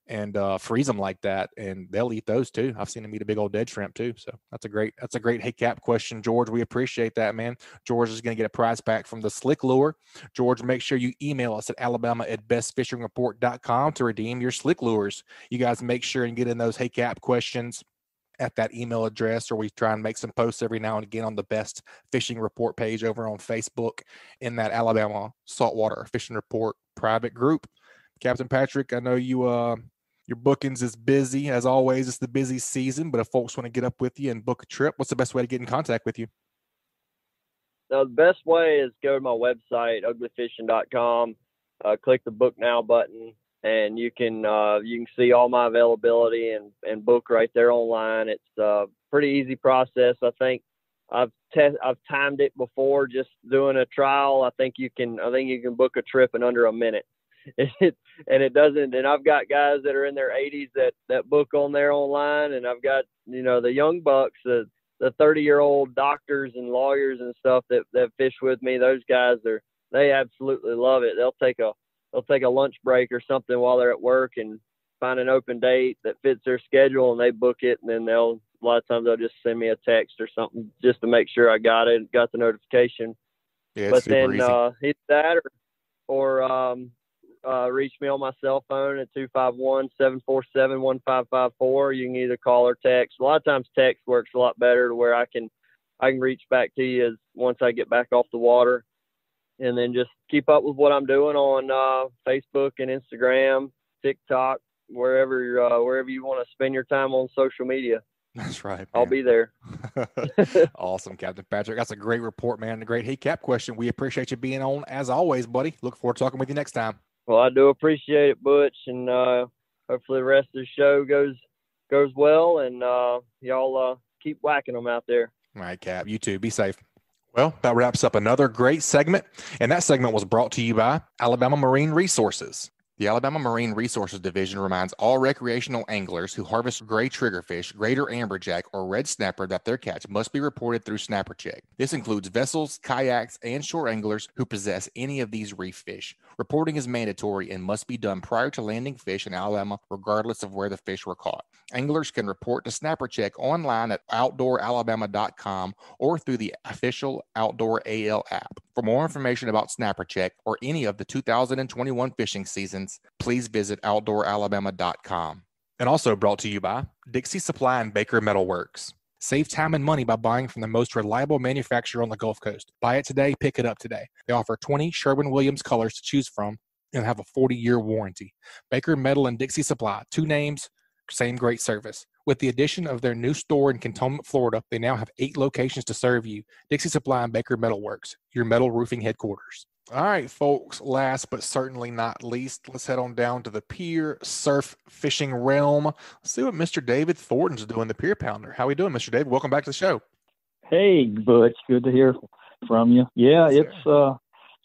and freeze them like that, and they'll eat those too. I've seen them eat a big old dead shrimp too. So that's a great Hey Cap question, George. We appreciate that, man. George is going to get a prize pack from the Slick Lure. George, make sure you email us at alabama@bestfishingreport.com to redeem your Slick Lures. You guys make sure and get in those Hey Cap questions at that email address, or we try and make some posts every now and again on the Best Fishing Report page over on Facebook in that Alabama Saltwater Fishing Report private group. Captain Patrick, I know your bookings is busy. As always, it's the busy season, but if folks want to get up with you and book a trip, what's the best way to get in contact with you? The best way is go to my website, uglyfishing.com, click the Book Now button, and you can see all my availability and book right there online. It's a pretty easy process. I think I've timed it before, just doing a trial. I think you can book a trip in under a minute. And I've got guys that are in their 80s that book on there online, and I've got the young bucks, the 30-year-old doctors and lawyers and stuff that fish with me. Those guys they absolutely love it. They'll take a lunch break or something while they're at work and find an open date that fits their schedule, and they book it, and then a lot of times they'll just send me a text or something just to make sure I got the notification. Yeah, but then hit that or reach me on my cell phone at 251-747-1554. You can either call or text. A lot of times text works a lot better to where I can reach back to you once I get back off the water. And then just keep up with what I'm doing on Facebook and Instagram, TikTok, wherever you want to spend your time on social media. That's right, man. I'll be there. Awesome, Captain Patrick. That's a great report, man. A great Hey Cap question. We appreciate you being on as always, buddy. Look forward to talking with you next time. Well, I do appreciate it, Butch, and hopefully the rest of the show goes well, and y'all keep whacking them out there. All right, Cap. You too. Be safe. Well, that wraps up another great segment, and that segment was brought to you by Alabama Marine Resources. The Alabama Marine Resources Division reminds all recreational anglers who harvest gray triggerfish, greater amberjack, or red snapper that their catch must be reported through Snapper Check. This includes vessels, kayaks, and shore anglers who possess any of these reef fish. Reporting is mandatory and must be done prior to landing fish in Alabama, regardless of where the fish were caught. Anglers can report to Snapper Check online at outdooralabama.com or through the official Outdoor AL app. For more information about Snapper Check or any of the 2021 fishing seasons, please visit outdooralabama.com. And also brought to you by Dixie Supply and Baker Metal Works. Save time and money by buying from the most reliable manufacturer on the Gulf Coast. Buy it today, pick it up today. They offer 20 Sherwin-Williams colors to choose from and have a 40-year warranty. Baker Metal and Dixie Supply, 2 names, same great service. With the addition of their new store in Cantonment, Florida, they now have 8 locations to serve you. Dixie Supply and Baker Metal Works, your metal roofing headquarters. All right, folks, last but certainly not least, let's head on down to the pier surf fishing realm. Let's see what Mr. David Thornton's doing, the Pier Pounder. How are we doing, Mr. David? Welcome back to the show. Hey, Butch. Good to hear from you. Yeah, Yes, it's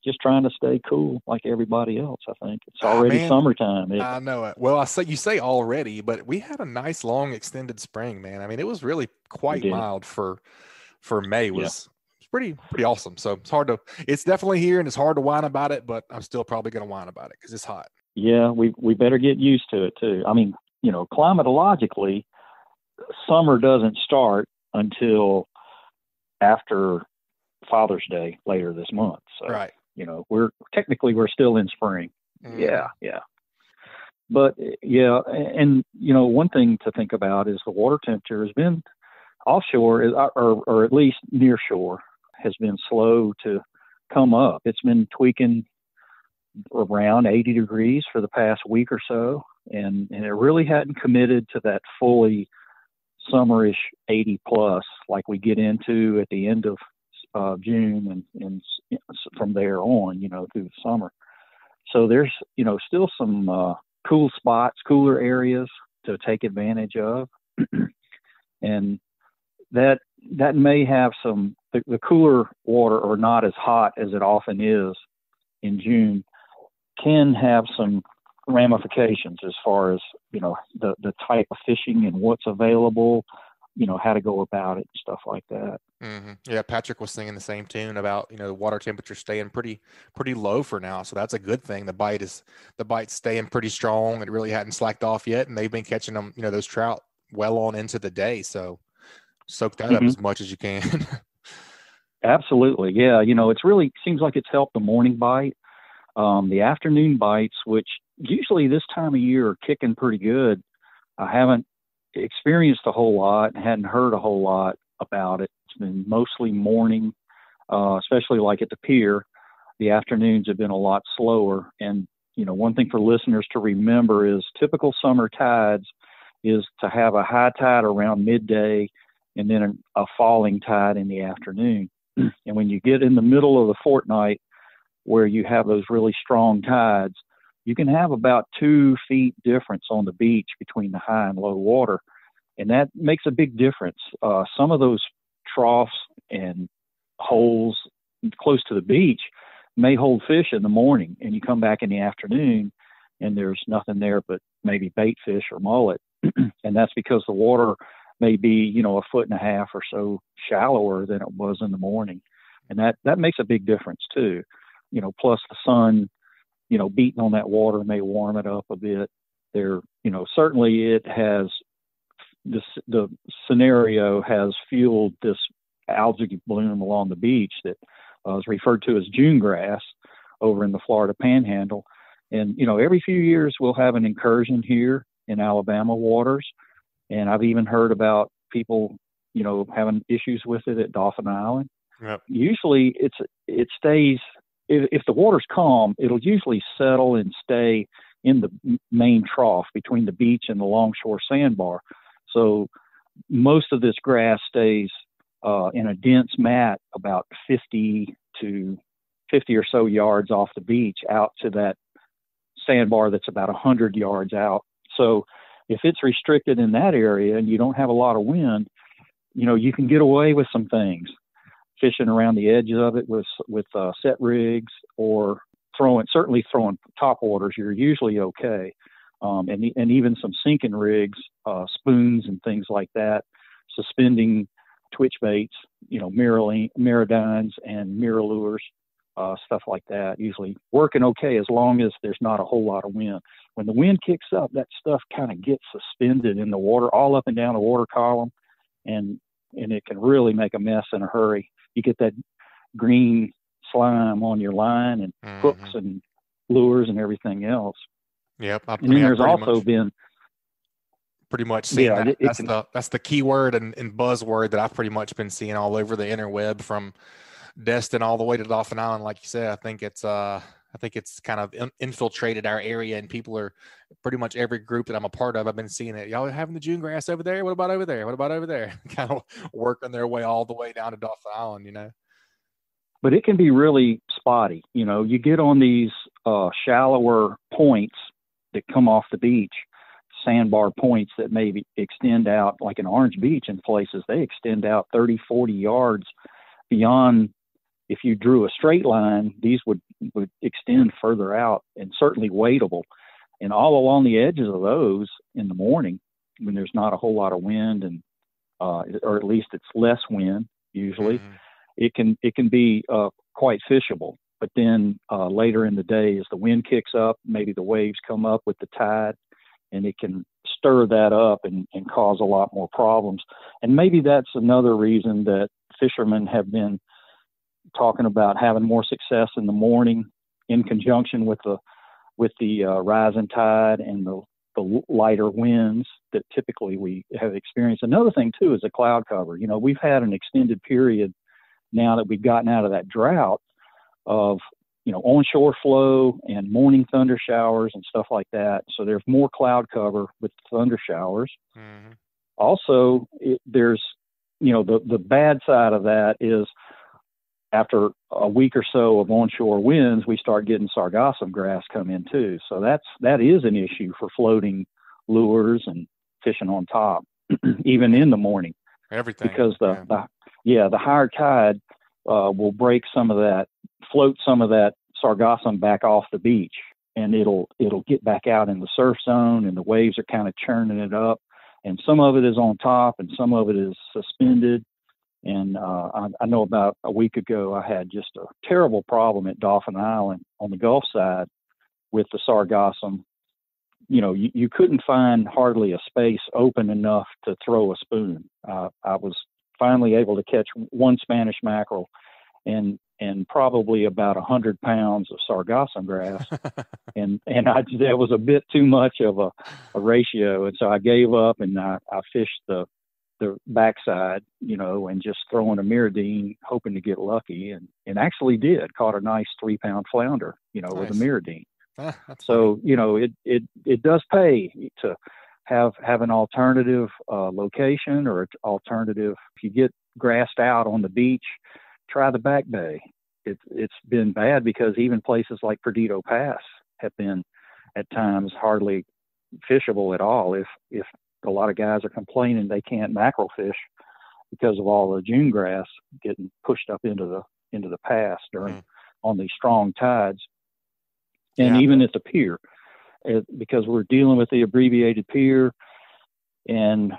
just trying to stay cool like everybody else. I think it's already summertime. I know it. Well, you say already, but we had a nice long extended spring, man. I mean, it was really quite mild for May. Was pretty awesome. So it's definitely here, and it's hard to whine about it, but I'm still probably going to whine about it because it's hot. Yeah, we better get used to it too. I mean, climatologically, summer doesn't start until after Father's Day later this month. So, right. We're still in spring. Yeah. But and one thing to think about is the water temperature has been offshore, or at least near shore, has been slow to come up. It's been tweaking around 80 degrees for the past week or so, and it really hadn't committed to that fully summerish 80 plus like we get into at the end of June and from there on, through the summer. So there's, still some cool spots, cooler areas to take advantage of. And that may have the cooler water, or not as hot as it often is in June, can have some ramifications as far as, the type of fishing and what's available, how to go about it and stuff like that. Mm-hmm. Yeah, Patrick was singing the same tune about, the water temperature staying pretty low for now. So that's a good thing. The bite's staying pretty strong. It really hadn't slacked off yet, and they've been catching them, those trout well on into the day. So soak that up as much as you can. Absolutely. Yeah. It's really seems like it's helped the morning bite. The afternoon bites, which usually this time of year are kicking pretty good. I haven't experienced a whole lot and hadn't heard a whole lot about it. It's been mostly morning, especially like at the pier. The afternoons have been a lot slower. And, one thing for listeners to remember is typical summer tides is to have a high tide around midday and then a falling tide in the afternoon. And when you get in the middle of the fortnight where you have those really strong tides, you can have about 2 feet difference on the beach between the high and low water. And that makes a big difference. Some of those troughs and holes close to the beach may hold fish in the morning, and you come back in the afternoon and there's nothing there but maybe bait fish or mullet. And that's because the water may be, 1.5 feet or so shallower than it was in the morning. And that makes a big difference too. Plus the sun, beating on that water may warm it up a bit. Certainly it has the scenario has fueled this algae bloom along the beach that is referred to as June grass over in the Florida Panhandle. And, every few years we'll have an incursion here in Alabama waters. And I've even heard about people, having issues with it at Dauphin Island. Yep. Usually it stays, if the water's calm, it'll usually settle and stay in the main trough between the beach and the longshore sandbar. So most of this grass stays in a dense mat about 50 or so yards off the beach out to that sandbar that's about 100 yards out. So if it's restricted in that area and you don't have a lot of wind, you can get away with some things, fishing around the edges of it with set rigs, or throwing top waters. You're usually okay. And even some sinking rigs, spoons and things like that, suspending twitch baits, mirrodines and mirror lures, stuff like that, usually working okay as long as there's not a whole lot of wind. When the wind kicks up, that stuff kind of gets suspended in the water, all up and down the water column, and it can really make a mess in a hurry. You get that green slime on your line and hooks and lures and everything else. Yep. And then there's also been pretty much seeing that. That's the key word and buzzword that I've pretty much been seeing all over the interweb, from Destin all the way to Dauphin Island. Like you said, I think it's kind of infiltrated our area, and people are pretty much every group that I'm a part of. I've been seeing it. Y'all having the June grass over there? What about over there? What about over there? Kind of working their way all the way down to Dauphin Island, But it can be really spotty. You get on these shallower points that come off the beach, sandbar points that maybe extend out, like in Orange Beach in places, they extend out 30, 40 yards beyond, if you drew a straight line, these would extend further out and certainly wadeable. And all along the edges of those in the morning, when there's not a whole lot of wind, and or at least it's less wind usually, it can be quite fishable. But then later in the day, as the wind kicks up, maybe the waves come up with the tide, and it can stir that up and cause a lot more problems. And maybe that's another reason that fishermen have been talking about having more success in the morning in conjunction with the rising tide and the lighter winds that typically we have experienced. Another thing too is the cloud cover. You know, we've had an extended period now that we've gotten out of that drought of, you know, onshore flow and morning thunder showers and stuff like that. So there's more cloud cover with thunder showers. Also, there's, you know, the bad side of that is after a week or so of onshore winds, we start getting sargassum grass come in too. So that is an issue for floating lures and fishing on top, even in the morning. Everything. Because the higher tide will break some of that, float some of that sargassum back off the beach, and it'll get back out in the surf zone, and the waves are kind of churning it up. And some of it is on top and some of it is suspended. And I know about a week ago, I had just a terrible problem at Dauphin Island on the Gulf side with the sargassum. You know, you couldn't find hardly a space open enough to throw a spoon. I was finally able to catch one Spanish mackerel and probably about 100 pounds of sargassum grass. and that was a bit too much of a ratio. And so I gave up, and I fished the backside, you know, and just throwing a miradine, hoping to get lucky, and actually did. Caught a nice 3-pound flounder, you know, with a miradine. So, you know, it does pay to have an alternative location or alternative. If you get grassed out on the beach, try the back bay. It's been bad because even places like Perdido Pass have been at times hardly fishable at all. If a lot of guys are complaining they can't mackerel fish because of all the June grass getting pushed up into the pass on these strong tides. And even at the pier, because we're dealing with the abbreviated pier, and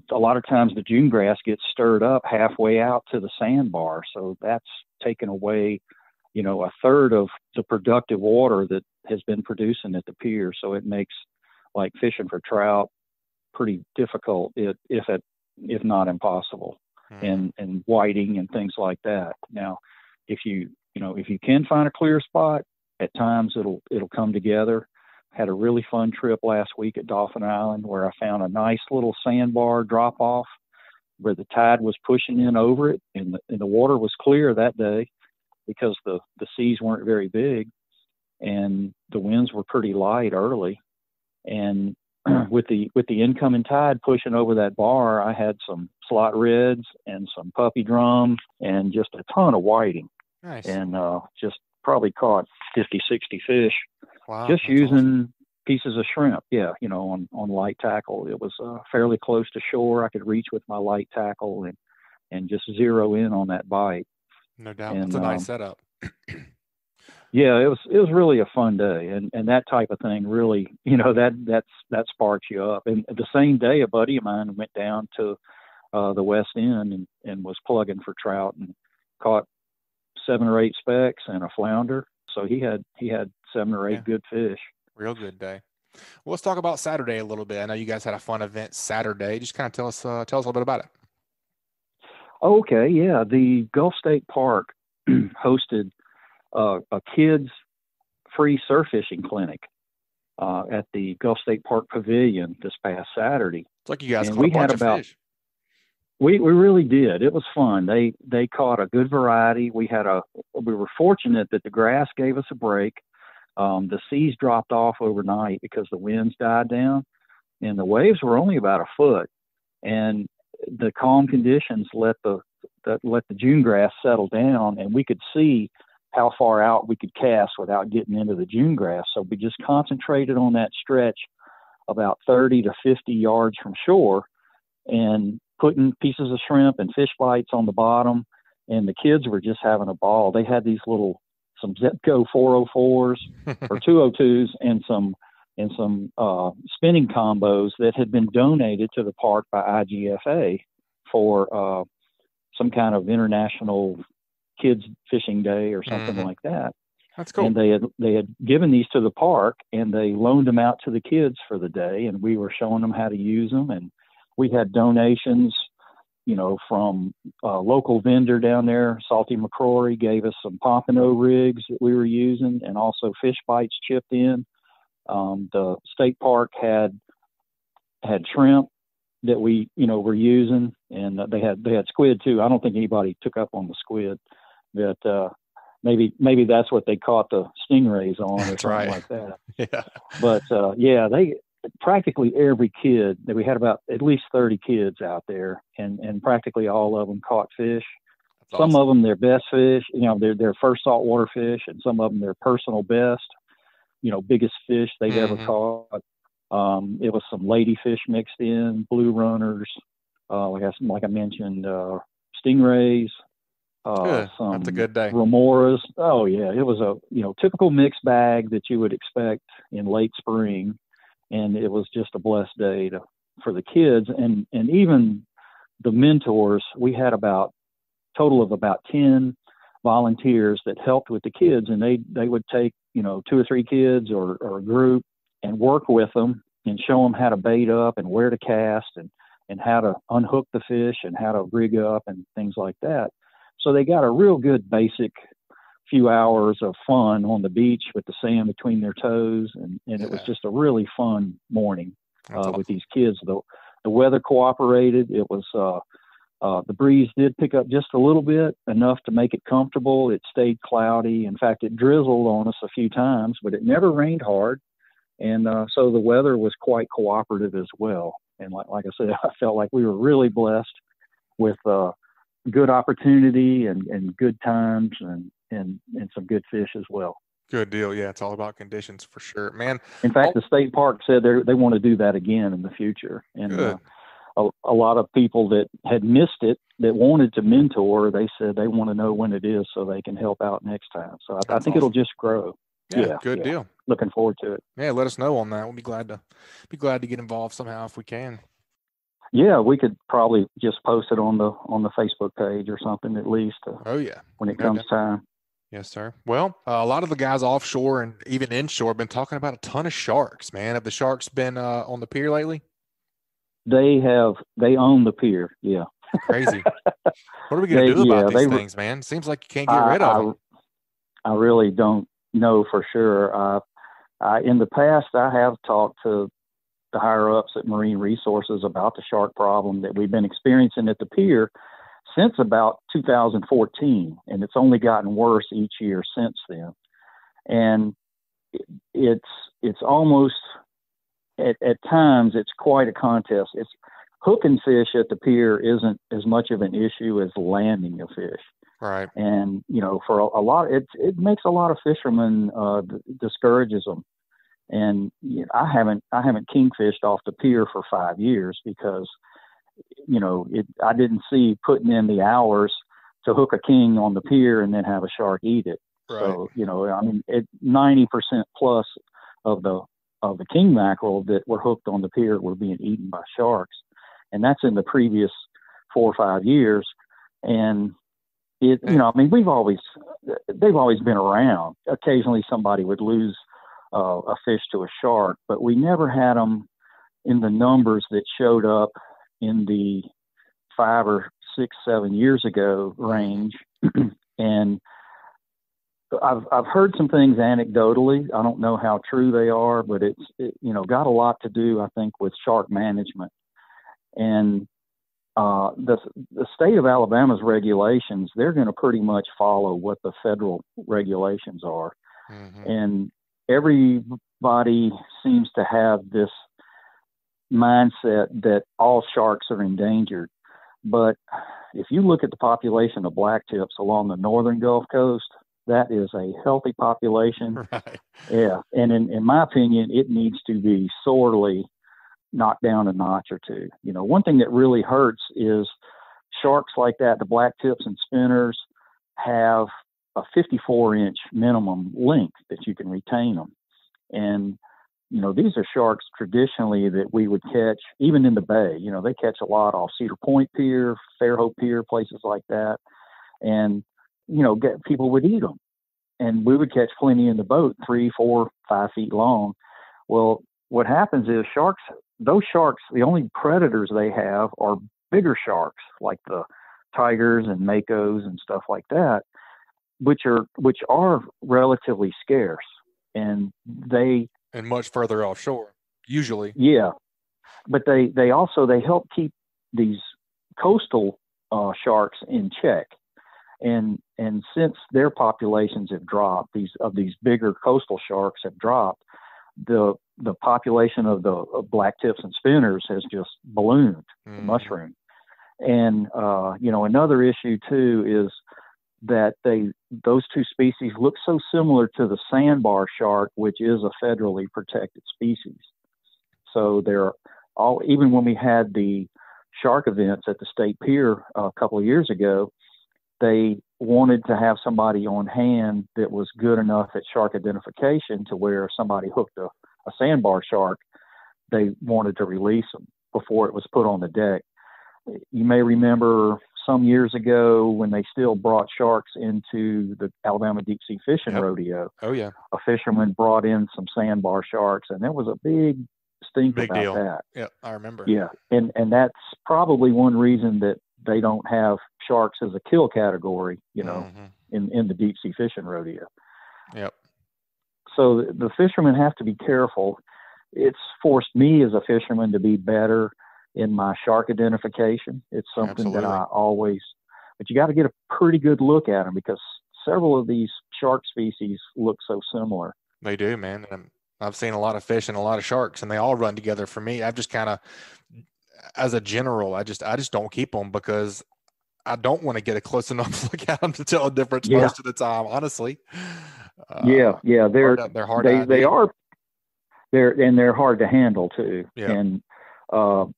a lot of times the June grass gets stirred up halfway out to the sandbar. So that's taken away, you know, a third of the productive water that has been producing at the pier. So it makes like fishing for trout pretty difficult, if not impossible, and whiting and things like that. Now, if you can find a clear spot, at times it'll come together. Had a really fun trip last week at Dauphin Island where I found a nice little sandbar drop off where the tide was pushing in over it, and the water was clear that day because the seas weren't very big and the winds were pretty light early. And with the incoming tide pushing over that bar, I had some slot reds and some puppy drum and just a ton of whiting. Nice. And just probably caught 50, 60 fish. Wow, just using awesome. Pieces of shrimp. Yeah, you know, on light tackle. It was fairly close to shore. I could reach with my light tackle and just zero in on that bite. No doubt. And, that's a nice setup. Yeah, it was really a fun day, and that type of thing really, you know, that sparks you up. And the same day, a buddy of mine went down to the West End and was plugging for trout and caught 7 or 8 specks and a flounder. So he had 7 or 8 good fish. Real good day. Well, let's talk about Saturday a little bit. I know you guys had a fun event Saturday. Just kind of tell us a little bit about it. Okay, yeah, the Gulf State Park hosted a kids free surf fishing clinic at the Gulf State Park Pavilion this past Saturday. It's like you guys and caught a bunch of fish. We really did. It was fun. They caught a good variety. We were fortunate that the grass gave us a break. The seas dropped off overnight because the winds died down, and the waves were only about a foot. And the calm conditions let the June grass settle down, and we could see how far out we could cast without getting into the June grass. So we just concentrated on that stretch about 30 to 50 yards from shore and putting pieces of shrimp and fish bites on the bottom and the kids were just having a ball. They had some Zepco 404s or 202s and some spinning combos that had been donated to the park by IGFA for some kind of international kids fishing day or something like that. That's cool. And they had given these to the park, and they loaned them out to the kids for the day, and we were showing them how to use them. And we had donations, from a local vendor down there, Salty McCrory, gave us some pompano rigs that we were using, and also Fishbites chipped in. The state park had shrimp that we, were using, and they had squid too. I don't think anybody took up on the squid, but maybe that's what they caught the stingrays on or something like that. Yeah. But they practically every kid that we had about at least 30 kids out there, and practically all of them caught fish. That's some awesome. of them their best fish, their first saltwater fish, and some of them their personal best, biggest fish they'd ever caught. It was some ladyfish mixed in, blue runners, like I mentioned, stingrays. Some That's a good day. remoras. Oh yeah, it was a typical mixed bag that you would expect in late spring, and it was just a blessed day for the kids and even the mentors. We had total of about 10 volunteers that helped with the kids, and they would take 2 or 3 kids or a group and work with them and show them how to bait up and where to cast and how to unhook the fish and how to rig up and things like that. So they got a real good basic few hours of fun on the beach with the sand between their toes. And it was just a really fun morning Awesome. with these kids. The weather cooperated. It was, the breeze did pick up just a little bit, enough to make it comfortable. It stayed cloudy. In fact, it drizzled on us a few times, but it never rained hard. And so the weather was quite cooperative as well. And like I said, I felt like we were really blessed with good opportunity and good times and some good fish as well. Good deal. Yeah, it's all about conditions for sure, man. In fact, the state park said they want to do that again in the future. And a lot of people that had missed it, that wanted to mentor, they said they want to know when it is so they can help out next time. So I think it'll just grow. Yeah, good deal. Looking forward to it. Yeah, let us know on that. We'll be glad to get involved somehow if we can. Yeah, we could probably just post it on the Facebook page or something at least. When it comes time. Yes, sir. Well, a lot of the guys offshore and even inshore have been talking about a ton of sharks, man. Have the sharks been on the pier lately? They own the pier. Yeah. Crazy. What are we going to do about these things, man? Seems like you can't get rid of them. I really don't know for sure. In the past, I have talked to the higher ups at Marine Resources about the shark problem that we've been experiencing at the pier since about 2014, and it's only gotten worse each year since then. And it's almost at times it's quite a contest. It's hooking fish at the pier isn't as much of an issue as landing a fish. Right. And for a lot, it makes a lot of fishermen discourages them. And I haven't kingfished off the pier for 5 years because, I didn't see putting in the hours to hook a king on the pier and then have a shark eat it. Right. So, 90% plus of the king mackerel that were hooked on the pier were being eaten by sharks. And that's in the previous 4 or 5 years. And they've always been around. Occasionally somebody would lose a fish to a shark, but we never had them in the numbers that showed up in the 5 or 6, 7 years ago range. And I've heard some things anecdotally. I don't know how true they are, but it got a lot to do, I think, with shark management. And the state of Alabama's regulations, they're going to pretty much follow what the federal regulations are. Mm-hmm. And everybody seems to have this mindset that all sharks are endangered. But if you look at the population of blacktips along the northern Gulf Coast, that is a healthy population. Right. Yeah. And in my opinion, it needs to be sorely knocked down a notch or two. One thing that really hurts is sharks like that, the black tips and spinners, have a 54-inch minimum length that you can retain them. And, these are sharks traditionally that we would catch even in the bay. They catch a lot off Cedar Point Pier, Fairhope Pier, places like that. And, people would eat them. And we would catch plenty in the boat, 3, 4, 5 feet long. Well, what happens is those sharks, the only predators they have are bigger sharks like the tigers and makos and stuff like that, which are relatively scarce. And much further offshore, usually. Yeah. But they also help keep these coastal sharks in check. And since their populations have dropped, these bigger coastal sharks have dropped, the population of the black tips and spinners has just ballooned, mushroomed. And another issue too is that those two species look so similar to the sandbar shark, which is a federally protected species. So even when we had the shark events at the State Pier a couple of years ago, they wanted to have somebody on hand that was good enough at shark identification to where if somebody hooked a sandbar shark, they wanted to release them before it was put on the deck. You may remember some years ago when they still brought sharks into the Alabama Deep-Sea Fishing Rodeo. Oh, yeah. A fisherman brought in some sandbar sharks, and there was a big stink about deal. that. Yeah, I remember. Yeah, and that's probably one reason that they don't have sharks as a kill category, in the Deep-Sea Fishing Rodeo. Yep. So the fishermen have to be careful. It's forced me as a fisherman to be better in my shark identification. It's something that I always, but you got to get a pretty good look at them because several of these shark species look so similar. They do, man. And I've seen a lot of fish and a lot of sharks, and they all run together for me. I've just kind of, as a general, I just don't keep them because I don't want to get a close enough look at them to tell a difference most of the time, honestly. They're hard. They're hard to handle too. Yeah. And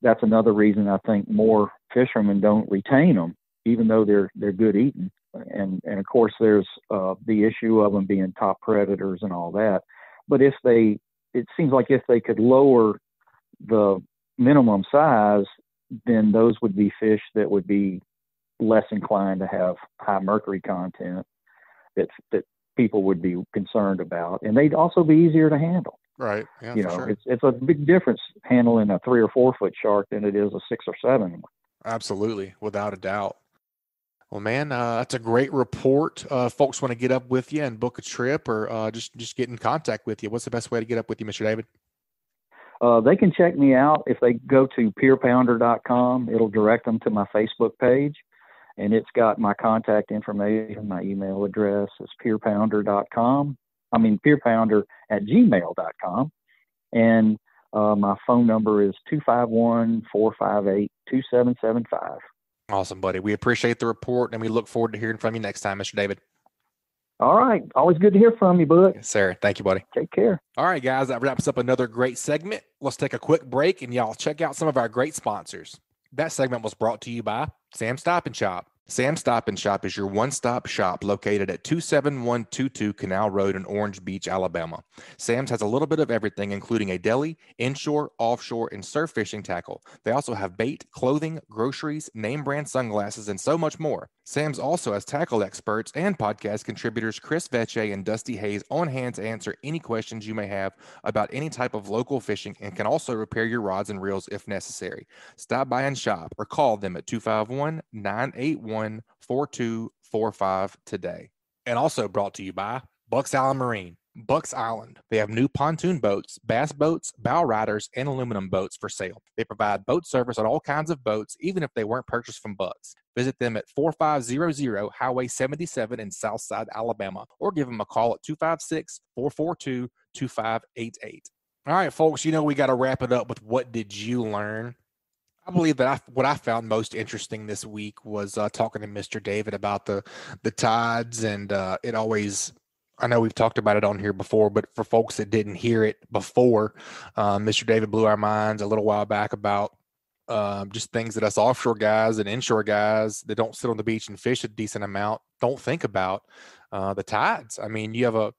that's another reason I think more fishermen don't retain them, even though they're good eating. And of course, there's the issue of them being top predators and all that. But it seems like if they could lower the minimum size, then those would be fish that would be less inclined to have high mercury content that people would be concerned about, and they'd also be easier to handle. Right. Yeah. Sure. It's a big difference handling a 3 or 4 foot shark than it is a 6 or 7. Absolutely, without a doubt. Well, man, that's a great report. Folks want to get up with you and book a trip, or just get in contact with you. What's the best way to get up with you, Mr. David? They can check me out if they go to pierpounder.com. It'll direct them to my Facebook page, and it's got my contact information. My email address is pierpounder.com. pierpounder@gmail.com. And my phone number is 251-458-2775. Awesome, buddy. We appreciate the report, and we look forward to hearing from you next time, Mr. David. All right. Always good to hear from you, bud. Yes, sir. Thank you, buddy. Take care. All right, guys. That wraps up another great segment. Let's take a quick break, and y'all check out some of our great sponsors. That segment was brought to you by Sam's Stop and Shop. Sam's Stop and Shop is your one-stop shop located at 27122 Canal Road in Orange Beach, Alabama. Sam's has a little bit of everything, including a deli, inshore, offshore, and surf fishing tackle. They also have bait, clothing, groceries, name brand sunglasses, and so much more. Sam's also has tackle experts and podcast contributors Chris Veche and Dusty Hayes on hand to answer any questions you may have about any type of local fishing and can also repair your rods and reels if necessary. Stop by and shop or call them at 251-981-4245 today. And also brought to you by Bucks Island Marine. Bucks Island. They have new pontoon boats, bass boats, bow riders, and aluminum boats for sale. They provide boat service on all kinds of boats, even if they weren't purchased from Bucks. Visit them at 4500 Highway 77 in Southside, Alabama, or give them a call at 256-442-2588. All right, folks, we got to wrap it up with what did you learn? I believe that what I found most interesting this week was talking to Mr. David about the tides, and it always, I know we've talked about it on here before, but for folks that didn't hear it before, Mr. David blew our minds a little while back about just things that us offshore guys and inshore guys that don't sit on the beach and fish a decent amount don't think about. The tides. I mean, you got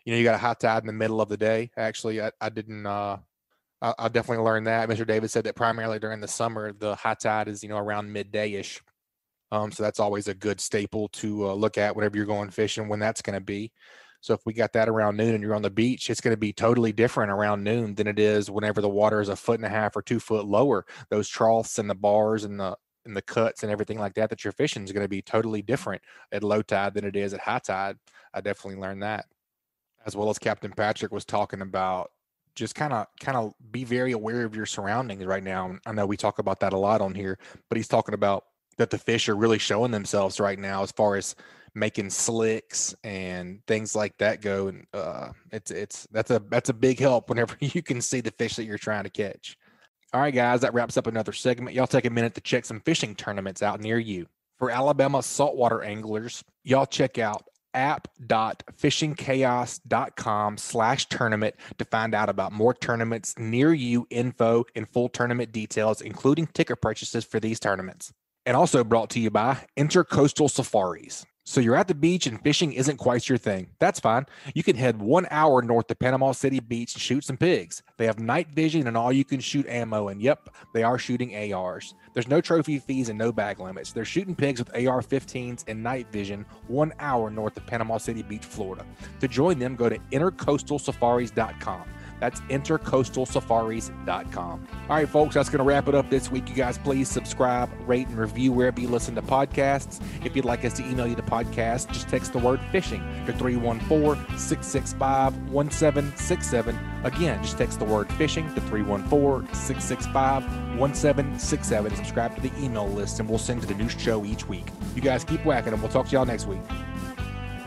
a high tide in the middle of the day. Actually, I definitely learned that. Mr. David said that primarily during the summer, the high tide is, around midday-ish. So that's always a good staple to look at whenever you're going fishing, when that's going to be. So if we got that around noon and you're on the beach, it's going to be totally different around noon than it is whenever the water is 1.5 feet or 2 foot lower. Those troughs and the bars and the cuts and everything like that you're fishing is going to be totally different at low tide than it is at high tide. I definitely learned that. As well as Captain Patric was talking about, just kind of be very aware of your surroundings right now. I know we talk about that a lot on here, but he's talking about that the fish are really showing themselves right now as far as making slicks and things like that go. And that's a big help whenever you can see the fish that you're trying to catch. All right, guys, that wraps up another segment. Y'all take a minute to check some fishing tournaments out near you. For Alabama saltwater anglers, y'all check out app.fishingchaos.com/tournament to find out about more tournaments near you, info, and full tournament details, including ticket purchases for these tournaments. And also brought to you by Intercoastal Safaris. So you're at the beach and fishing isn't quite your thing. That's fine. You can head 1 hour north to Panama City Beach and shoot some pigs. They have night vision and all you can shoot ammo. And yep, they are shooting ARs. There's no trophy fees and no bag limits. They're shooting pigs with AR-15s and night vision 1 hour north of Panama City Beach, Florida. To join them, go to intercoastalsafaris.com. That's intercoastalsafaris.com. All right, folks, that's going to wrap it up this week. You guys, please subscribe, rate, and review wherever you listen to podcasts. If you'd like us to email you the podcast, just text the word fishing to 314-665-1767. Again, just text the word fishing to 314-665-1767. Subscribe to the email list, and we'll send you the new show each week. You guys keep whacking them. We'll talk to y'all next week.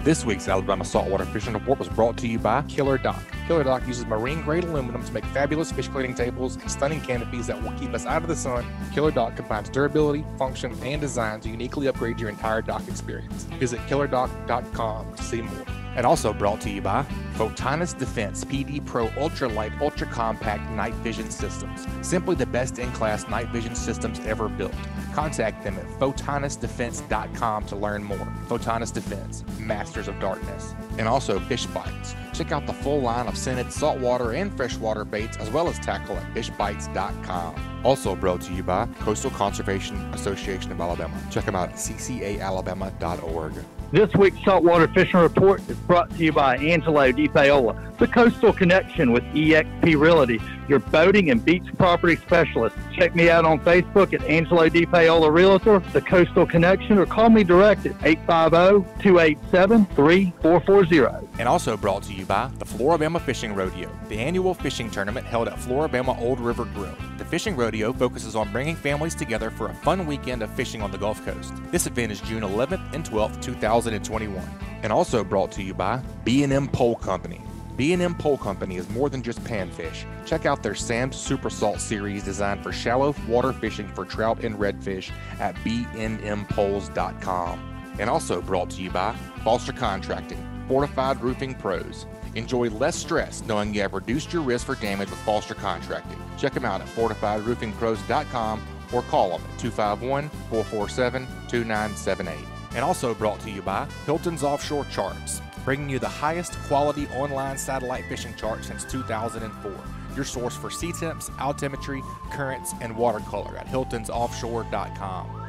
This week's Alabama Saltwater Fishing Report was brought to you by KillerDock. KillerDock uses marine-grade aluminum to make fabulous fish cleaning tables and stunning canopies that will keep us out of the sun. KillerDock combines durability, function, and design to uniquely upgrade your entire dock experience. Visit KillerDock.com to see more. And also brought to you by Photonus Defense PD Pro Ultralight Ultra Compact Night Vision Systems. Simply the best in-class night vision systems ever built. Contact them at photonusdefense.com to learn more. Photonus Defense, Masters of Darkness. And also Fishbites. Check out the full line of scented saltwater and freshwater baits as well as tackle at fishbites.com. Also brought to you by Coastal Conservation Association of Alabama. Check them out at ccaalabama.org. This week's Saltwater Fishing Report is brought to you by Angelo Depaola, the Coastal Connection with EXP Realty, your boating and beach property specialist. Check me out on Facebook at Angelo Depaola Realtor, the Coastal Connection, or call me direct at 850-287-3440. And also brought to you by the Flora Bama Fishing Rodeo, the annual fishing tournament held at Flora Bama Old River Grill. The fishing rodeo focuses on bringing families together for a fun weekend of fishing on the Gulf Coast. This event is June 11th and 12th, 2021. And also brought to you by B&M Pole Company. B&M Pole Company is more than just panfish. Check out their Sam's Super Salt series designed for shallow water fishing for trout and redfish at bnmpoles.com. And also brought to you by Foster Contracting, Fortified Roofing Pros. Enjoy less stress knowing you have reduced your risk for damage with Foster Contracting. Check them out at fortifiedroofingpros.com or call them at 251-447-2978. And also brought to you by Hilton's Offshore Charts, bringing you the highest quality online satellite fishing chart since 2004. Your source for sea temps, altimetry, currents, and watercolor at hiltonsoffshore.com.